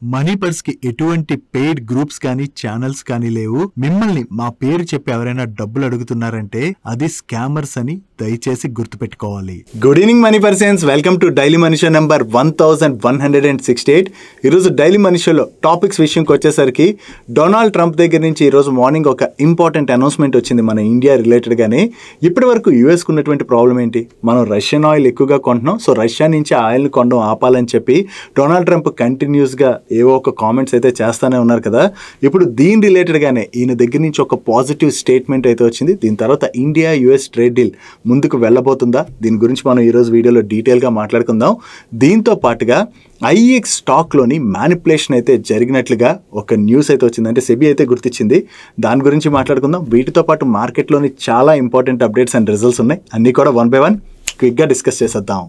మనీపర్స్ కి ఎటువంటి paid groups కానీ ఛానల్స్ కానీ లేవు. మిమ్మల్ని మా పేరు చెప్పి ఎవరైనా డబ్బులు అడుగుతున్నారంటే అది స్కామర్స్ అని దయచేసి గుర్తుపెట్టుకోవాలి. Good evening money persons, welcome to daily money show number 1168. ఈరోజు డైలీ మనీ షోలో టాపిక్స్ విషయంకి వచ్చేసరికి డొనాల్డ్ ట్రంప్ దగ్గర నుంచి ఈరోజు మార్నింగ్ ఒక ఇంపార్టెంట్ అనౌన్స్మెంట్ వచ్చింది మన ఇండియా రిలేటెడ్గానే. ఇప్పటి వరకు యూఎస్కు ఉన్నటువంటి ప్రాబ్లం ఏంటి? మనం రష్యన్ ఆయిల్ ఎక్కువగా కొంటున్నాం, సో రష్యా నుంచి ఆయిల్ని కొనడం ఆపాలని చెప్పి డొనాల్డ్ ట్రంప్ కంటిన్యూస్గా ఏవో ఒక కామెంట్స్ అయితే చేస్తానే ఉన్నారు కదా. ఇప్పుడు దీని రిలేటెడ్గానే ఈయన దగ్గర నుంచి ఒక పాజిటివ్ స్టేట్మెంట్ అయితే వచ్చింది. దీని తర్వాత ఇండియా యుఎస్ ట్రేడ్ డీల్ ముందుకు వెళ్ళబోతుందా, దీని గురించి మనం ఈరోజు వీడియోలో డీటెయిల్గా మాట్లాడుకుందాం. దీంతో పాటుగా ఐఎక్స్ స్టాక్లోని మ్యానిపులేషన్ అయితే జరిగినట్లుగా ఒక న్యూస్ అయితే వచ్చింది, అంటే సెబీ అయితే గుర్తించింది. దాని గురించి మాట్లాడుకుందాం. వీటితో పాటు మార్కెట్లోని చాలా ఇంపార్టెంట్ అప్డేట్స్ అండ్ రిజల్ట్స్ ఉన్నాయి, అన్నీ కూడా వన్ బై వన్ క్విక్గా డిస్కస్ చేసేద్దాం.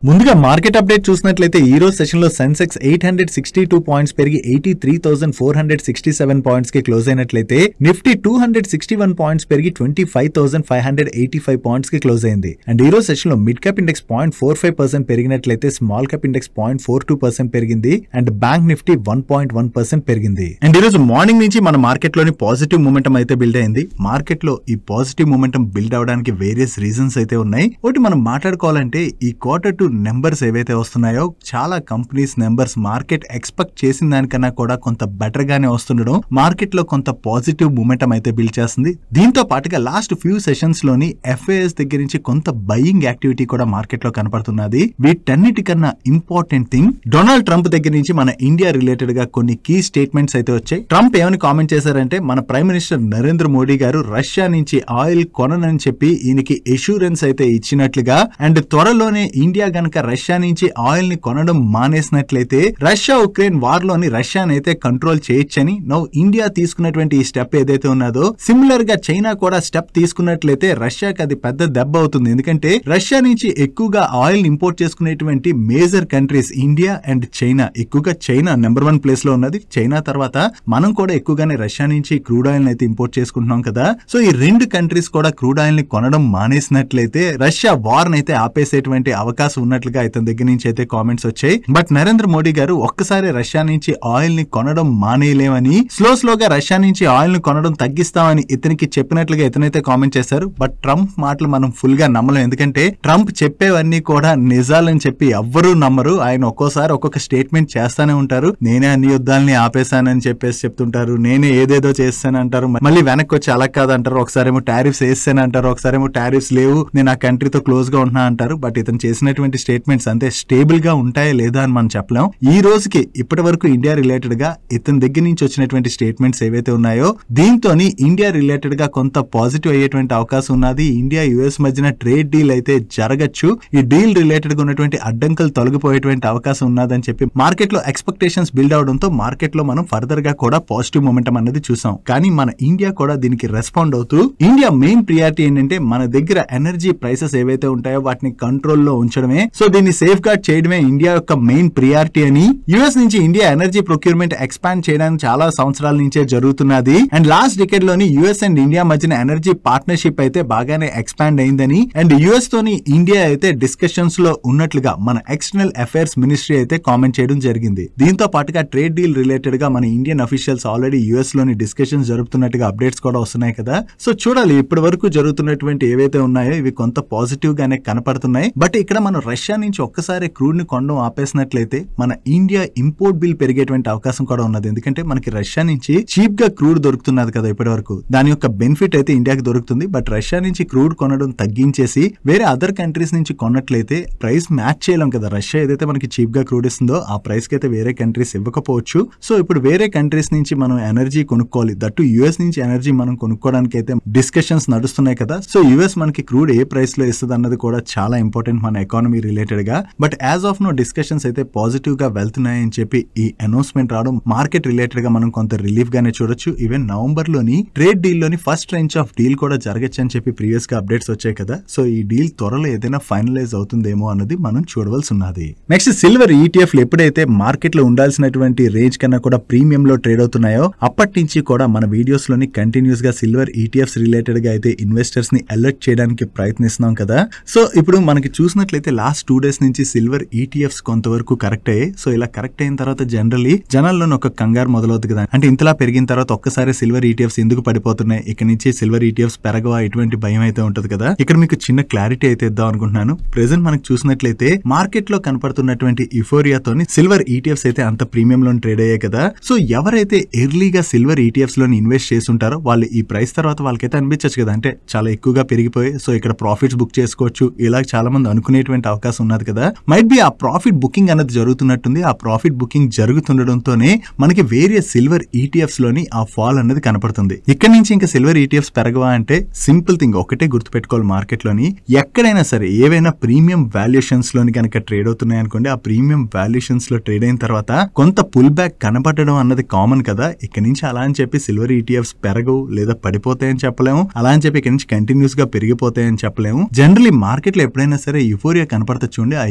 ముందుగా మార్కెట్ అప్డేట్ చూసినట్లయితే ఈ రోజు సెషన్లో సెన్సెక్స్ 862 పాయింట్స్ పెరిగి 83,467 పాయింట్స్ కి క్లోజ్ అయినట్లయితే నిఫ్టీ 261 పాయింట్స్ పెరిగి 25,585 పాయింట్స్ కి క్లోజ్ అయింది. అండ్ ఈ రోజు సెషన్ లో మిడ్ క్యాప్ ఇండెక్స్ 0.45% పెరిగినట్లయితే స్మాల్ క్యాప్ ఇండెక్స్ 0.42% పెరిగింది. అండ్ బ్యాంక్ నిఫ్టీ 1.1% పెరిగింది. అండ్ ఈ రోజు మార్నింగ్ నుంచి మన మార్కెట్ లోని పాజిటివ్ మూమెంటం అయితే బిల్డ్ అయింది. మార్కెట్ లో ఈ పాజిటివ్ మూమెంటం బిల్డ్ అవడానికి వేరియస్ రీజన్స్ అయితే ఉన్నాయి. ఒకటి మనం మాట్లాడుకోవాలంటే ఈ Q2 నెంబర్స్ ఏవైతే వస్తున్నాయో చాలా కంపెనీస్ నెంబర్స్ మార్కెట్ ఎక్స్పెక్ట్ చేసిన దానికన్నా కూడా కొంత బెటర్ గానే వస్తుండడం మార్కెట్ లో కొంత పాజిటివ్ మూమెంటం అయితే బిల్డ్ చేస్తుంది. దీంతో పాటుగా లాస్ట్ ఫ్యూ సెషన్స్ లోని ఎఫ్ఐఎస్ దగ్గర నుంచి కొంత బయింగ్ యాక్టివిటీ కూడా మార్కెట్ లో కనపడుతున్నది. వీటన్నిటికన్నా ఇంపార్టెంట్ థింగ్, డొనాల్డ్ ట్రంప్ దగ్గర నుంచి మన ఇండియా రిలేటెడ్ గా కొన్ని కీ స్టేట్మెంట్స్ అయితే వచ్చాయి. ట్రంప్ ఏమని కామెంట్ చేశారంటే, మన ప్రైమ్ మినిస్టర్ నరేంద్ర మోడీ గారు రష్యా నుంచి ఆయిల్ కొననని చెప్పి ఈయనకి ఎష్యూరెన్స్ అయితే ఇచ్చినట్లుగా, అండ్ త్వరలోనే ఇండియా గనక రష్యా నుంచి ఆయిల్ ని కొనడం మానేసినట్లయితే రష్యా ఉక్రెయిన్ వార్ లోని రష్యాని అయితే కంట్రోల్ చేయొచ్చని నౌ ఇండియా తీసుకున్నటువంటి ఈ స్టెప్ ఏదైతే ఉన్నదో సిమిలర్ గా చైనా కూడా స్టెప్ తీసుకున్నట్లయితే రష్యాకి అది పెద్ద దెబ్బ అవుతుంది. ఎందుకంటే రష్యా నుంచి ఎక్కువగా ఆయిల్ ఇంపోర్ట్ చేసుకునేటువంటి major countries India and China. ఎక్కువగా చైనా నెంబర్ 1 ప్లేస్ లో ఉన్నది. చైనా తర్వాత మనం కూడా ఎక్కువగానే రష్యా నుంచి క్రూడ్ ఆయిల్ అయితే ఇంపోర్ట్ చేసుకుంటున్నాం కదా. సో ఈ రెండు కంట్రీస్ కూడా క్రూడ్ ఆయిల్ ని కొనడం మానేసినట్లయితే రష్యా వార్ నైతే ఆపేసేటువంటి అవకాశం ఉన్నట్లుగా ఇతని దగ్గర నుంచి అయితే కామెంట్స్ వచ్చాయి. బట్ నరేంద్ర మోడీ గారు ఒక్కసారి రష్యా నుంచి ఆయిల్ ని కొనడం మానేయలేమని, స్లోగా రష్యా నుంచి ఆయిల్ ని కొనడం తగ్గిస్తామని ఇతనికి చెప్పినట్లుగా ఇతనైతే కామెంట్ చేశారు. బట్ ట్రంప్ మాటలు మనం ఫుల్ గా నమ్మలేం. ఎందుకంటే ట్రంప్ చెప్పేవన్నీ కూడా నిజాలని చెప్పి ఎవ్వరూ నమ్మరు. ఆయన ఒక్కోసారి ఒక్కొక్క స్టేట్మెంట్ చేస్తానే ఉంటారు. నేనే అన్ని యుద్ధాలని ఆపేశానని చెప్పేసి చెప్తుంటారు, నేనే ఏదేదో చేస్తానంటారు, మళ్ళీ వెనక్కి వచ్చి అలా కాదంటారు. ఒకసారేమో టారిఫ్స్ వేస్తానంటారు, ఒకసారేమో టారిఫ్స్ లేవు, నేను ఆ కంట్రీతో క్లోజ్ గా ఉంటున్నా అంటారు. బట్ ఇతను చేసినటువంటి స్టేట్మెంట్స్ అంతే స్టేబుల్ గా ఉంటాయా లేదా అని మనం చెప్పలేం. ఈ రోజుకి ఇప్పటి వరకు ఇండియా రిలేటెడ్ గా ఇతని దగ్గర నుంచి వచ్చినటువంటి స్టేట్మెంట్స్ ఏవైతే ఉన్నాయో దీంతోని ఇండియా రిలేటెడ్ గా కొంత పాజిటివ్ అయ్యేటువంటి అవకాశం ఉన్నది. ఇండియా యుఎస్ మధ్యన ట్రేడ్ డీల్ అయితే జరగచ్చు. ఈ డీల్ రిలేటెడ్ గా ఉన్నటువంటి అడ్డంకులు తొలగిపోయేటువంటి అవకాశం ఉన్నదని చెప్పి మార్కెట్ లో ఎక్స్పెక్టేషన్స్ బిల్డ్ అవడంతో మార్కెట్ లో మనం ఫర్దర్ గా కూడా పాజిటివ్ మూమెంటం అనేది చూసాం. కానీ మన ఇండియా కూడా దీనికి రెస్పాండ్ అవుతూ ఇండియా మెయిన్ ప్రియారిటీ ఏంటంటే మన దగ్గర ఎనర్జీ ప్రైసెస్ ఏవైతే ఉంటాయో వాటిని కంట్రోల్లో ఉంచడమే. సో దీన్ని సేఫ్ గార్డ్ చేయడమే ఇండియా యొక్క మెయిన్ ప్రియారిటీ అని, యుఎస్ నుంచి ఇండియా ఎనర్జీ ప్రొక్యూర్మెంట్ ఎక్స్పాండ్ చేయడానికి చాలా సంవత్సరాల నుంచే జరుగుతున్నది. అండ్ లాస్ట్ డికేడ్ లోని యుఎస్ అండ్ ఇండియా మధ్యన ఎనర్జీ పార్ట్నర్షిప్ అయితే బాగానే ఎక్స్పాండ్ అయిందని, అండ్ యుఎస్ తోని ఇండియా అయితే డిస్కషన్స్ లో ఉన్నట్లుగా మన ఎక్స్టర్నల్ అఫైర్స్ మినిస్ట్రీ అయితే కామెంట్ చేయడం జరిగింది. దీంతో పాటుగా ట్రేడ్ డీల్ రిలేటెడ్ గా మన ఇండియన్ అఫీషియల్స్ ఆల్రెడీ యుఎస్ లోని డిస్కషన్స్ జరుపుతున్నట్టుగా అప్డేట్స్ కూడా వస్తున్నాయి కదా. సో చూడాలి ఇప్పటి వరకు జరుగుతున్నటువంటి ఏవైతే ఉన్నాయో ఇవి కొంత పాజిటివ్ గానే కనపడుతున్నాయి. బట్ ఇక్కడ మనం రష్యా నుంచి ఒక్కసారి క్రూడ్ ని కొనడం ఆపేసినట్లయితే మన ఇండియా ఇంపోర్ట్ బిల్ పెరిగేటువంటి అవకాశం కూడా ఉన్నది. ఎందుకంటే మనకి రష్యా నుంచి చీప్ గా క్రూడ్ దొరుకుతున్నది కదా ఇప్పటి వరకు, దాని యొక్క బెనిఫిట్ అయితే ఇండియాకి దొరుకుతుంది. బట్ రష్యా నుంచి క్రూడ్ కొనడం తగ్గించేసి వేరే అదర్ కంట్రీస్ నుంచి కొన్నట్లయితే ప్రైస్ మ్యాచ్ చేయలేం కదా. రష్యా ఏదైతే మనకి చీప్ గా క్రూడ్ ఇస్తుందో ఆ ప్రైస్ కి అయితే వేరే కంట్రీస్ ఇవ్వకపోవచ్చు. సో ఇప్పుడు వేరే కంట్రీస్ నుంచి మనం ఎనర్జీ కొనుక్కోవాలి. దట్టు యుఎస్ నుంచి ఎనర్జీ మనం కొనుక్కోవడానికి అయితే డిస్కషన్స్ నడుస్తున్నాయి కదా. సో యుఎస్ మనకి క్రూడ్ ఏ ప్రైస్ లో ఇస్తుంది అన్నది కూడా చాలా ఇంపార్టెంట్ మన ఎకానమీ రిలేటెడ్ గా. But as of now discussions అయితే పాజిటివ్ గా వెళ్తున్నాయని చెప్పి ఈ అనౌన్స్మెంట్ రావడం మార్కెట్ రిలేటెడ్ గా మనం కొంత రిలీఫ్ గానే చూడొచ్చు. ఈవెన్ నవంబర్ లోని ట్రేడ్ డీల్ లోని ఫస్ట్ ట్రెంచ్ ఆఫ్ డీల్ కూడా జరగచ్చు అని చెప్పి ప్రీవియస్ గా అప్డేట్స్ వచ్చాయి కదా. సో ఈ డీల్ త్వరలో ఏదైనా ఫైనలైజ్ అవుతుందేమో అన్నది మనం చూడవలసి ఉన్నది. నెక్స్ట్ సిల్వర్ ఈటీఎఫ్లు ఎప్పుడైతే మార్కెట్ లో ఉండాల్సినటువంటి రేంజ్ కన్నా కూడా ప్రీమియం లో ట్రేడ్ అవుతున్నాయో అప్పటి నుంచి కూడా మన వీడియోస్ లోని కంటిన్యూస్ గా సిల్వర్ ఈటీఎఫ్స్ రిలేటెడ్ గా అయితే ఇన్వెస్టర్స్ ని అలర్ట్ చేయడానికి ప్రయత్నిస్తున్నాం కదా. సో ఇప్పుడు మనకి చూసినట్లయితే లాస్ట్ లాస్ట్ 2 days నుంచి సిల్వర్ ఈటీఎఫ్స్ కొంతవరకు కరెక్ట్ అయ్యాయి. సో ఇలా కరెక్ట్ అయిన తర్వాత జనరల్లీ జనాల్లోనే ఒక కంగారు మొదలవుతుంది కదా, అంటే ఇంతలా పెరిగిన తర్వాత ఒక్కసారి సిల్వర్ ఈటీఎఫ్స్ ఎందుకు పడిపోతున్నాయి, ఇక్కడ నుంచి సిల్వర్ ఈటీఎఫ్స్ పెరగవా, ఇటువంటి భయం అయితే ఉంటది కదా. ఇక్కడ మీకు చిన్న క్లారిటీ అయితే ఇద్దాం అనుకుంటున్నాను. ప్రెసెంట్ మనకు చూసినట్లయితే మార్కెట్ లో కనపడుతున్నటువంటి యుఫోరియాతోని సిల్వర్ ఈటీఎఫ్స్ అయితే అంత ప్రీమియం లో ట్రేడ్ అయ్యాయి కదా. సో ఎవరైతే ఎర్లీగా సిల్వర్ ఈటీఎఫ్స్ లోని ఇన్వెస్ట్ చేసి ఉంటారో వాళ్ళు ఈ ప్రైస్ తర్వాత వాళ్ళకైతే అనిపించచ్చు కదా, అంటే చాలా ఎక్కువగా పెరిగిపోయి సో ఇక్కడ ప్రాఫిట్స్ బుక్ చేసుకోవచ్చు, ఇలా చాలా మంది అనుకునేటువంటి అవకాశం ఉన్నది కదా. మైట్ బి ఆ ప్రాఫిట్ బుకింగ్ అనేది జరుగుతున్నట్టుంది. ఆ ప్రాఫిట్ బుకింగ్ జరుగుతుండడంతోనే మనకి వేరియస్ సిల్వర్ ఈటీఎఫ్స్ లోని ఆ ఫాల్ అనేది కనపడుతుంది. ఇక్కడ నుంచి ఇంకా సిల్వర్ ఈటీఎఫ్స్ పెరగవా అంటే సింపుల్ థింగ్ ఒకటే గుర్తుపెట్టుకోవాలి, మార్కెట్ లోని ఎక్కడైనా సరే ఏవైనా ప్రీమియం వాల్యుయేషన్స్ లోని కనుక ట్రేడ్ అవుతున్నాయి అనుకోండి, ఆ ప్రీమియం వాల్యుయేషన్స్ లో ట్రేడ్ అయిన తర్వాత కొంత పుల్ బ్యాక్ కనపడడం అన్నది కామన్ కదా. ఇక్కడ నుంచి అలా అని చెప్పి సిల్వర్ ఈటీఎఫ్స్ పెరగవు లేదా పడిపోతాయని చెప్పలేము, అలా అని చెప్పి ఇక్కడ నుంచి కంటిన్యూస్ గా పెరిగిపోతాయని చెప్పలేము. జనరల్లీ మార్కెట్ లో ఎప్పుడైనా సరే యుఫోరియా కనపడతా చూడండి, ఆ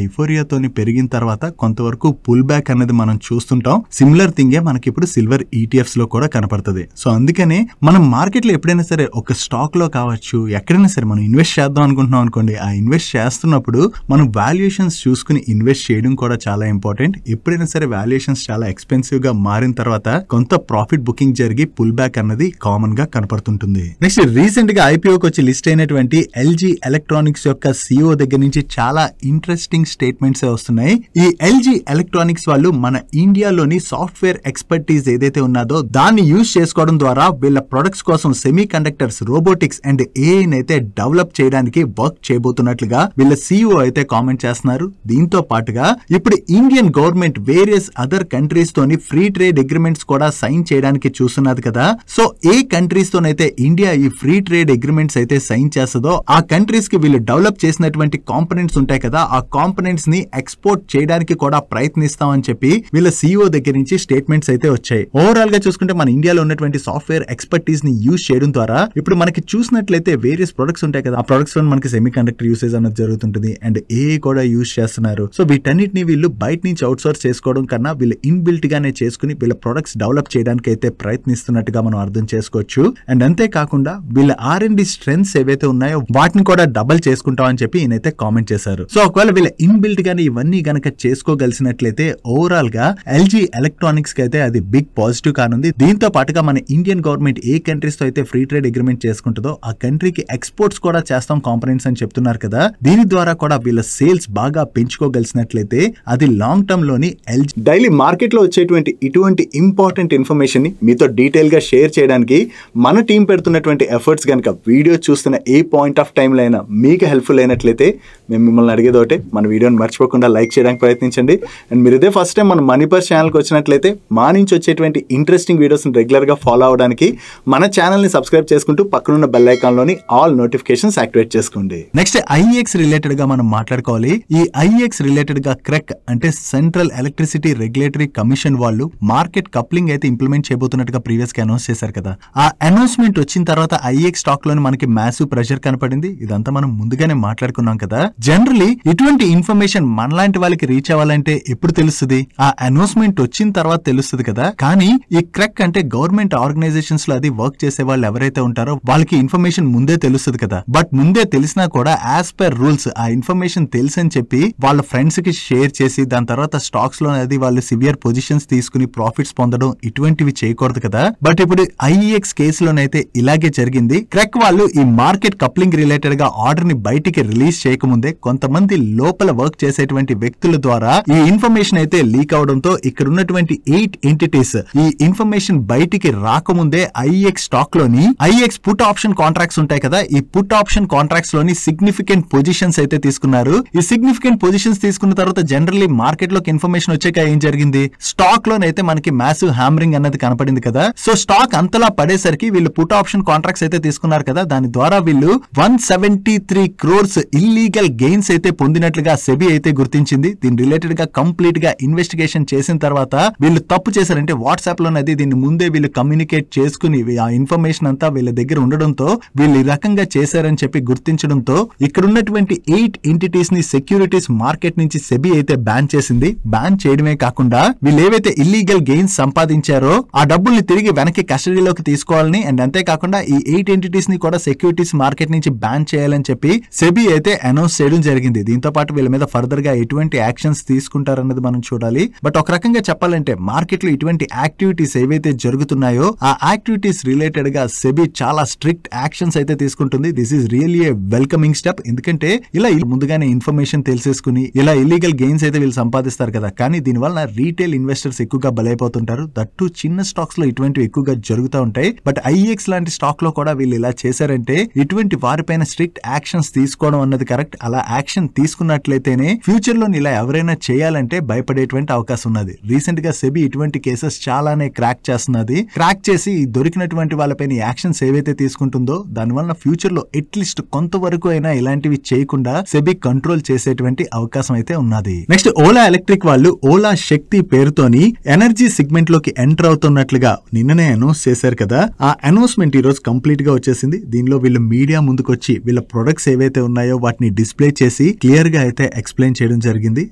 యుఫోరియాతోని పెరిగిన తర్వాత కొంతవరకు పుల్ బ్యాక్ అనేది మనం చూస్తుంటాం. సిమిలర్ థింగే మనకి ఇప్పుడు సిల్వర్ ఈటీఎఫ్స్ లో కూడా కనపడుతుంది. సో అందుకని మనం మార్కెట్ లో ఎప్పుడైనా సరే ఒక స్టాక్ లో కావచ్చు ఎక్కడైనా సరే మనం ఇన్వెస్ట్ చేద్దాం అనుకుంటున్నాం అనుకోండి, ఆ ఇన్వెస్ట్ చేస్తున్నప్పుడు మనం వాల్యుయేషన్స్ చూసుకుని ఇన్వెస్ట్ చేయడం కూడా చాలా ఇంపార్టెంట్. ఎప్పుడైనా సరే వాల్యుయేషన్స్ చాలా ఎక్స్పెన్సివ్ గా మారిన తర్వాత కొంత ప్రాఫిట్ బుకింగ్ జరిగి పుల్ బ్యాక్ అన్నది కామన్ గా కనపడుతుంటుంది. నెక్స్ట్ రీసెంట్ గా ఐపీఓకి వచ్చి లిస్ట్ అయినటువంటి ఎల్జీ ఎలక్ట్రానిక్స్ యొక్క సిఇఓ దగ్గర నుంచి చాలా ఇంట్రెస్టింగ్ స్టేట్మెంట్స్ వస్తున్నాయి. ఈ ఎల్జీ ఎలక్ట్రానిక్స్ వాళ్ళు మన ఇండియాలోని సాఫ్ట్వేర్ ఎక్స్పర్టీస్ ఏదైతే ఉన్నదో దాన్ని యూజ్ చేసుకోవడం ద్వారా వీళ్ళ ప్రొడక్ట్స్ కోసం semi conductors, robotics and AI అయితే డెవలప్ చేయడానికి వర్క్ చేయబోతున్నట్లుగా వీళ్ళ సిఇఓ అయితే కామెంట్ చేస్తున్నారు. దీంతో పాటుగా ఇప్పుడు Indian government various other countries తోని ఫ్రీ ట్రేడ్ అగ్రిమెంట్స్ కూడా సైన్ చేయడానికి చూస్తున్నది కదా. సో ఏ కంట్రీస్ తోనైతే ఇండియా ఈ ఫ్రీ ట్రేడ్ అగ్రిమెంట్స్ అయితే సైన్ చేస్తుందో ఆ కంట్రీస్ కి వీళ్ళు డెవలప్ చేసినటువంటి కాంపోనెంట్స్ ఉంటాయి కదా, ఆ కాంపోనెంట్స్ ని ఎక్స్పోర్ట్ చేయడానికి కూడా ప్రయత్నిస్తామని చెప్పి వీళ్ళ సిఇఓ దగ్గర నుంచి స్టేట్మెంట్స్ అయితే వచ్చాయి. ఓవరాల్ గా చూసుకుంటే మన ఇండియాలో ఉన్నటువంటి సాఫ్ట్వేర్ ఎక్స్పర్టీస్ ని యూజ్ చేయడం ద్వారా ఇప్పుడు మనకి చూసినట్లయితే వేరియస్ ప్రొడక్ట్స్ ఉంటాయి కదా, ఆ ప్రొడక్ట్స్ లో మనకి సెమీ కండక్టర్ యూసేజ్ అనేది జరుగుతుంటుంది అండ్ ఏఐ కూడా యూజ్ చేస్తున్నారు. సో వీటన్నిటిని వీళ్ళు బయట నుంచి అవుట్ సోర్స్ చేసుకోవడం కన్నా వీళ్ళు ఇన్బిల్ట్ గానే చేసుకుని వీళ్ళ ప్రొడక్ట్స్ డెవలప్ చేయడానికి అయితే ప్రయత్నిస్తున్నట్టుగా మనం అర్థం చేసుకోవచ్చు. అండ్ అంతేకాకుండా వీళ్ళ R&D స్ట్రెంగ్స్ ఏవైతే ఉన్నాయో వాటిని కూడా డబల్ చేసుకుంటాం అని చెప్పి ఈయనైతే కామెంట్ చేశారు. సో ఒకవేళ వీళ్ళ ఇన్బిల్ట్ గానే ఇవన్నీ గనక చేసుకోగలిసినట్లయితే ఓవరాల్ గా ఎల్జీ ఎలక్ట్రానిక్స్ కి అయితే అది బిగ్ పాజిటివ్ కానుంది. దీంతో పాటుగా మన ఇండియన్ గవర్నమెంట్ ఏ కంట్రీస్ తో అయితే ఫ్రీ ట్రేడ్ అగ్రిమెంట్ చేసుకుంటుందో ఆ కంట్రీకి ఎక్స్పోర్ట్స్ కూడా చేస్తాం కాంపోనెంట్స్ అని చెప్తున్నారు కదా. దీని ద్వారా కూడా వీళ్ళ సేల్స్ బాగా పెంచుకోగలిసినట్లయితే అది లాంగ్ టర్మ్ లోని ఎల్జీ డైలీ మార్కెట్ లో వచ్చేటువంటి ఇటువంటి ఇంపార్టెంట్ ఇన్ఫర్మేషన్ ని మీతో డీటెయిల్ గా షేర్ చేయడానికి మన టీం పెడుతున్నటువంటి ఎఫర్ట్స్ కనుక వీడియో చూస్తున్న ఏ పాయింట్ ఆఫ్ టైం లో అయినా మీకు హెల్ప్ఫుల్ అయినట్లయితే మేము మిమ్మల్ని అడిగేది ఒకటే, మన వీడియోని మర్చిపోకుండా లైక్ చేయడానికి ప్రయత్నించండి. అండ్ మీరు ఇదే ఫస్ట్ టైం మన మనీ పర్స్ ఛానల్కి వచ్చినట్లయితే మా నుంచి వచ్చేటువంటి ఇంట్రెస్టింగ్ వీడియోస్ రెగ్యులర్ గా ఫాలో అవడానికి మన ఛానల్ ని సబ్స్క్రైబ్ చేసుకుంటూ పక్కనున్న బెల్ ఐకాన్ లోని ఆల్ నోటిఫికేషన్స్ యాక్టివేట్ చేసుకోండి. నెక్స్ట్ ఐఎక్స్ రిలేటెడ్ గా మనం మాట్లాడుకోవాలి. ఈ ఐఎక్స్ రిలేటెడ్ గా క్రెక్ అంటే సెంట్రల్ ఎలక్ట్రిసిటీ రెగ్యులేటరీ కమిషన్ వాళ్ళు మార్కెట్ కప్లింగ్ అయితే ఇంప్లిమెంట్ చేయబోతున్నట్టుగా ప్రీవియస్ గా అనౌన్స్ చేశారు కదా. ఆ అనౌన్స్మెంట్ వచ్చిన తర్వాత ఐఎక్స్ స్టాక్ లోని మనకి మ్యాసివ్ ప్రెషర్ కనపడింది. ఇదంతా మనం ముందుగానే మాట్లాడుకున్నాం కదా. జనరలీ ఇటువంటి ఇన్ఫర్మేషన్ మనలాంటి వాళ్ళకి రీచ్ అవ్వాలంటే ఎప్పుడు తెలుస్తుంది? ఆ అనౌన్స్మెంట్ వచ్చిన తర్వాత తెలుస్తుంది కదా. కానీ ఈ క్రెక్ అంటే గవర్నమెంట్ ఆర్గనైజేషన్స్ లో అది వర్క్ చేసే వాళ్ళు ఎవరైతే ఉంటారో వాళ్ళకి ఇన్ఫర్మేషన్ ముందే తెలుస్తుంది కదా. బట్ ముందే తెలిసినా కూడా యాజ్ పర్ రూల్స్ ఆ ఇన్ఫర్మేషన్ తెలుసని చెప్పి వాళ్ళ ఫ్రెండ్స్ కి షేర్ చేసి దాని తర్వాత స్టాక్స్ లో అది వాళ్ళు సివియర్ పొజిషన్స్ తీసుకుని ప్రాఫిట్స్ పొందడం ఇటువంటివి చేయకూడదు కదా. బట్ ఇప్పుడు ఐఎక్స్ కేసులోనైతే ఇలాగే జరిగింది. క్రెక్ వాళ్ళు ఈ మార్కెట్ కప్లింగ్ రిలేటెడ్ గా ఆర్డర్ ని బయటికి రిలీజ్ చేయకముందే కొంతమంది లోపల వర్క్ చేసేటువంటి వ్యక్తుల ద్వారా ఈ ఇన్ఫర్మేషన్ అయితే లీక్ అవడంతో ఇక్కడ ఉన్నటువంటి 8 ఎంటిటీస్ ఈ ఇన్ఫర్మేషన్ బయటికి రాకముందే ఐఎక్స్ స్టాక్ లోని ఐఎక్స్ పుట్ ఆప్షన్ కాంట్రాక్ట్స్ ఉంటాయి కదా, ఈ పుట్ ఆప్షన్ కాంట్రాక్ట్స్ లోని సిగ్నిఫికెంట్ పొజిషన్స్ అయితే తీసుకున్నారు. ఈ సిగ్నిఫికెంట్ పొజిషన్స్ తీసుకున్న తర్వాత జనరల్లీ మార్కెట్ లోకి ఇన్ఫర్మేషన్ వచ్చాక ఏం జరిగింది? స్టాక్ లోనైతే మనకి మ్యాసివ్ హ్యామరింగ్ అన్నది కనపడింది కదా. సో స్టాక్ అంతలా పడేసరికి వీళ్ళు పుట్ ఆప్షన్ కాంట్రాక్ట్స్ అయితే తీసుకున్నారు కదా. దాని ద్వారా వీళ్ళు 173 crores ఇల్లీగల్ గెయిన్స్ అయితే పొందినట్లుగా సెబీ అయితే గుర్తించింది. దీని రిలేటెడ్ గా కంప్లీట్ గా ఇన్వెస్టిగేషన్ చేసిన తర్వాత వీళ్ళు తప్పు చేశారంటే వాట్సాప్ లోనది దీన్ని ముందే వీళ్ళు కమ్యూనికేట్ చేసుకుని ఆ ఇన్ఫర్మేషన్ అంతా వీళ్ళ దగ్గర ఉండడంతో వీళ్ళు ఈ రకంగా చేశారని చెప్పి గుర్తించడంతో ఇక్కడ ఉన్నటువంటి 8 ఎంటిటీస్ ని సెక్యూరిటీస్ మార్కెట్ నుంచి సెబీ అయితే బ్యాన్ చేసింది. బ్యాన్ చేయడమే కాకుండా వీళ్ళు ఏవైతే ఇల్లీగల్ గెయిన్స్ సంపాదించారో ఆ డబ్బుల్ని తిరిగి వెనక్కి కస్టడీలోకి తీసుకోవాలని అండ్ అంతేకాకుండా ఈ 8 ఎంటిటీస్ ని కూడా సెక్యూరిటీస్ మార్కెట్ నుంచి బ్యాన్ చేయాలని చెప్పి సెబీ అయితే అనౌన్స్ చేయడం జరిగింది. దీంతో పాటు వీళ్ళ మీద ఫర్దర్ గా ఎటువంటి యాక్షన్స్ తీసుకుంటారన్నది మనం చూడాలి. బట్ ఒక రకంగా చెప్పాలంటే మార్కెట్ లో ఇటువంటి యాక్టివిటీస్ ఏవైతే జరుగుతున్నాయో ఆ యాక్టివిటీస్ రిలేటెడ్ గా సెబీ చాలా స్ట్రిక్ట్ యాక్షన్స్ అయితే తీసుకుంటుంది. This is really A welcoming step. ఎందుకంటే ఇలా ముందుగానే ఇన్ఫర్మేషన్ తెలిసేసుకుని ఇలా ఇల్లీగల్ గెయిన్స్ అయితే వీళ్ళు సంపాదిస్తారు కదా, కానీ దీనివల్ల రీటైల్ ఇన్వెస్టర్స్ ఎక్కువగా బలైపోతుంటారు. దట్టు చిన్న స్టాక్స్ లో ఇటువంటివి ఎక్కువగా జరుగుతూ ఉంటాయి. బట్ ఐఎక్స్ లాంటి స్టాక్ లో కూడా వీళ్ళు ఇలా చేశారంటే ఇటువంటి వారిపైన స్ట్రిక్ట్ యాక్షన్స్ తీసుకోవడం అన్నది కరెక్ట్. అలా యాక్షన్ తీసుకున్నట్లయితేనే ఫ్యూచర్ లో ఇలా ఎవరైనా చేయాలంటే భయపడేటువంటి అవకాశం ఉన్నది. రీసెంట్ గా సెబీ ఇటువంటి కేసెస్ చాలానే క్రాక్ చేస్తున్నది. క్రాక్ చేసి దొరికినటువంటి వాళ్ళపైన యాక్షన్స్ ఏవైతే తీసుకుంటుందో దానివల్ల ఫ్యూచర్ లో అట్లీస్ట్ కొంతవరకు అయినా ఇలాంటివి చేయకుండా సెబీ కంట్రోల్ చేసేటువంటి అవకాశం అయితే ఉన్నది. నెక్స్ట్ ఓలా ఎలక్ట్రిక్ వాళ్ళు ఓలా శక్తి పేరుతోని ఎనర్జీ సెగ్మెంట్ లోకి ఎంటర్ అవుతున్నట్లుగా నిన్ననే అనౌన్స్ చేశారు కదా. ఆ అనౌన్స్మెంట్ ఈ రోజు కంప్లీట్ గా వచ్చేసింది. దీనిలో వీళ్ళు మీడియా ముందుకు వచ్చి వీళ్ళ ప్రొడక్ట్స్ ఏవైతే ఉన్నాయో వాటిని డిస్ప్లే చేసి క్లియర్ గా అయితే ఎక్స్ప్లెయిన్ చేయడం జరిగింది.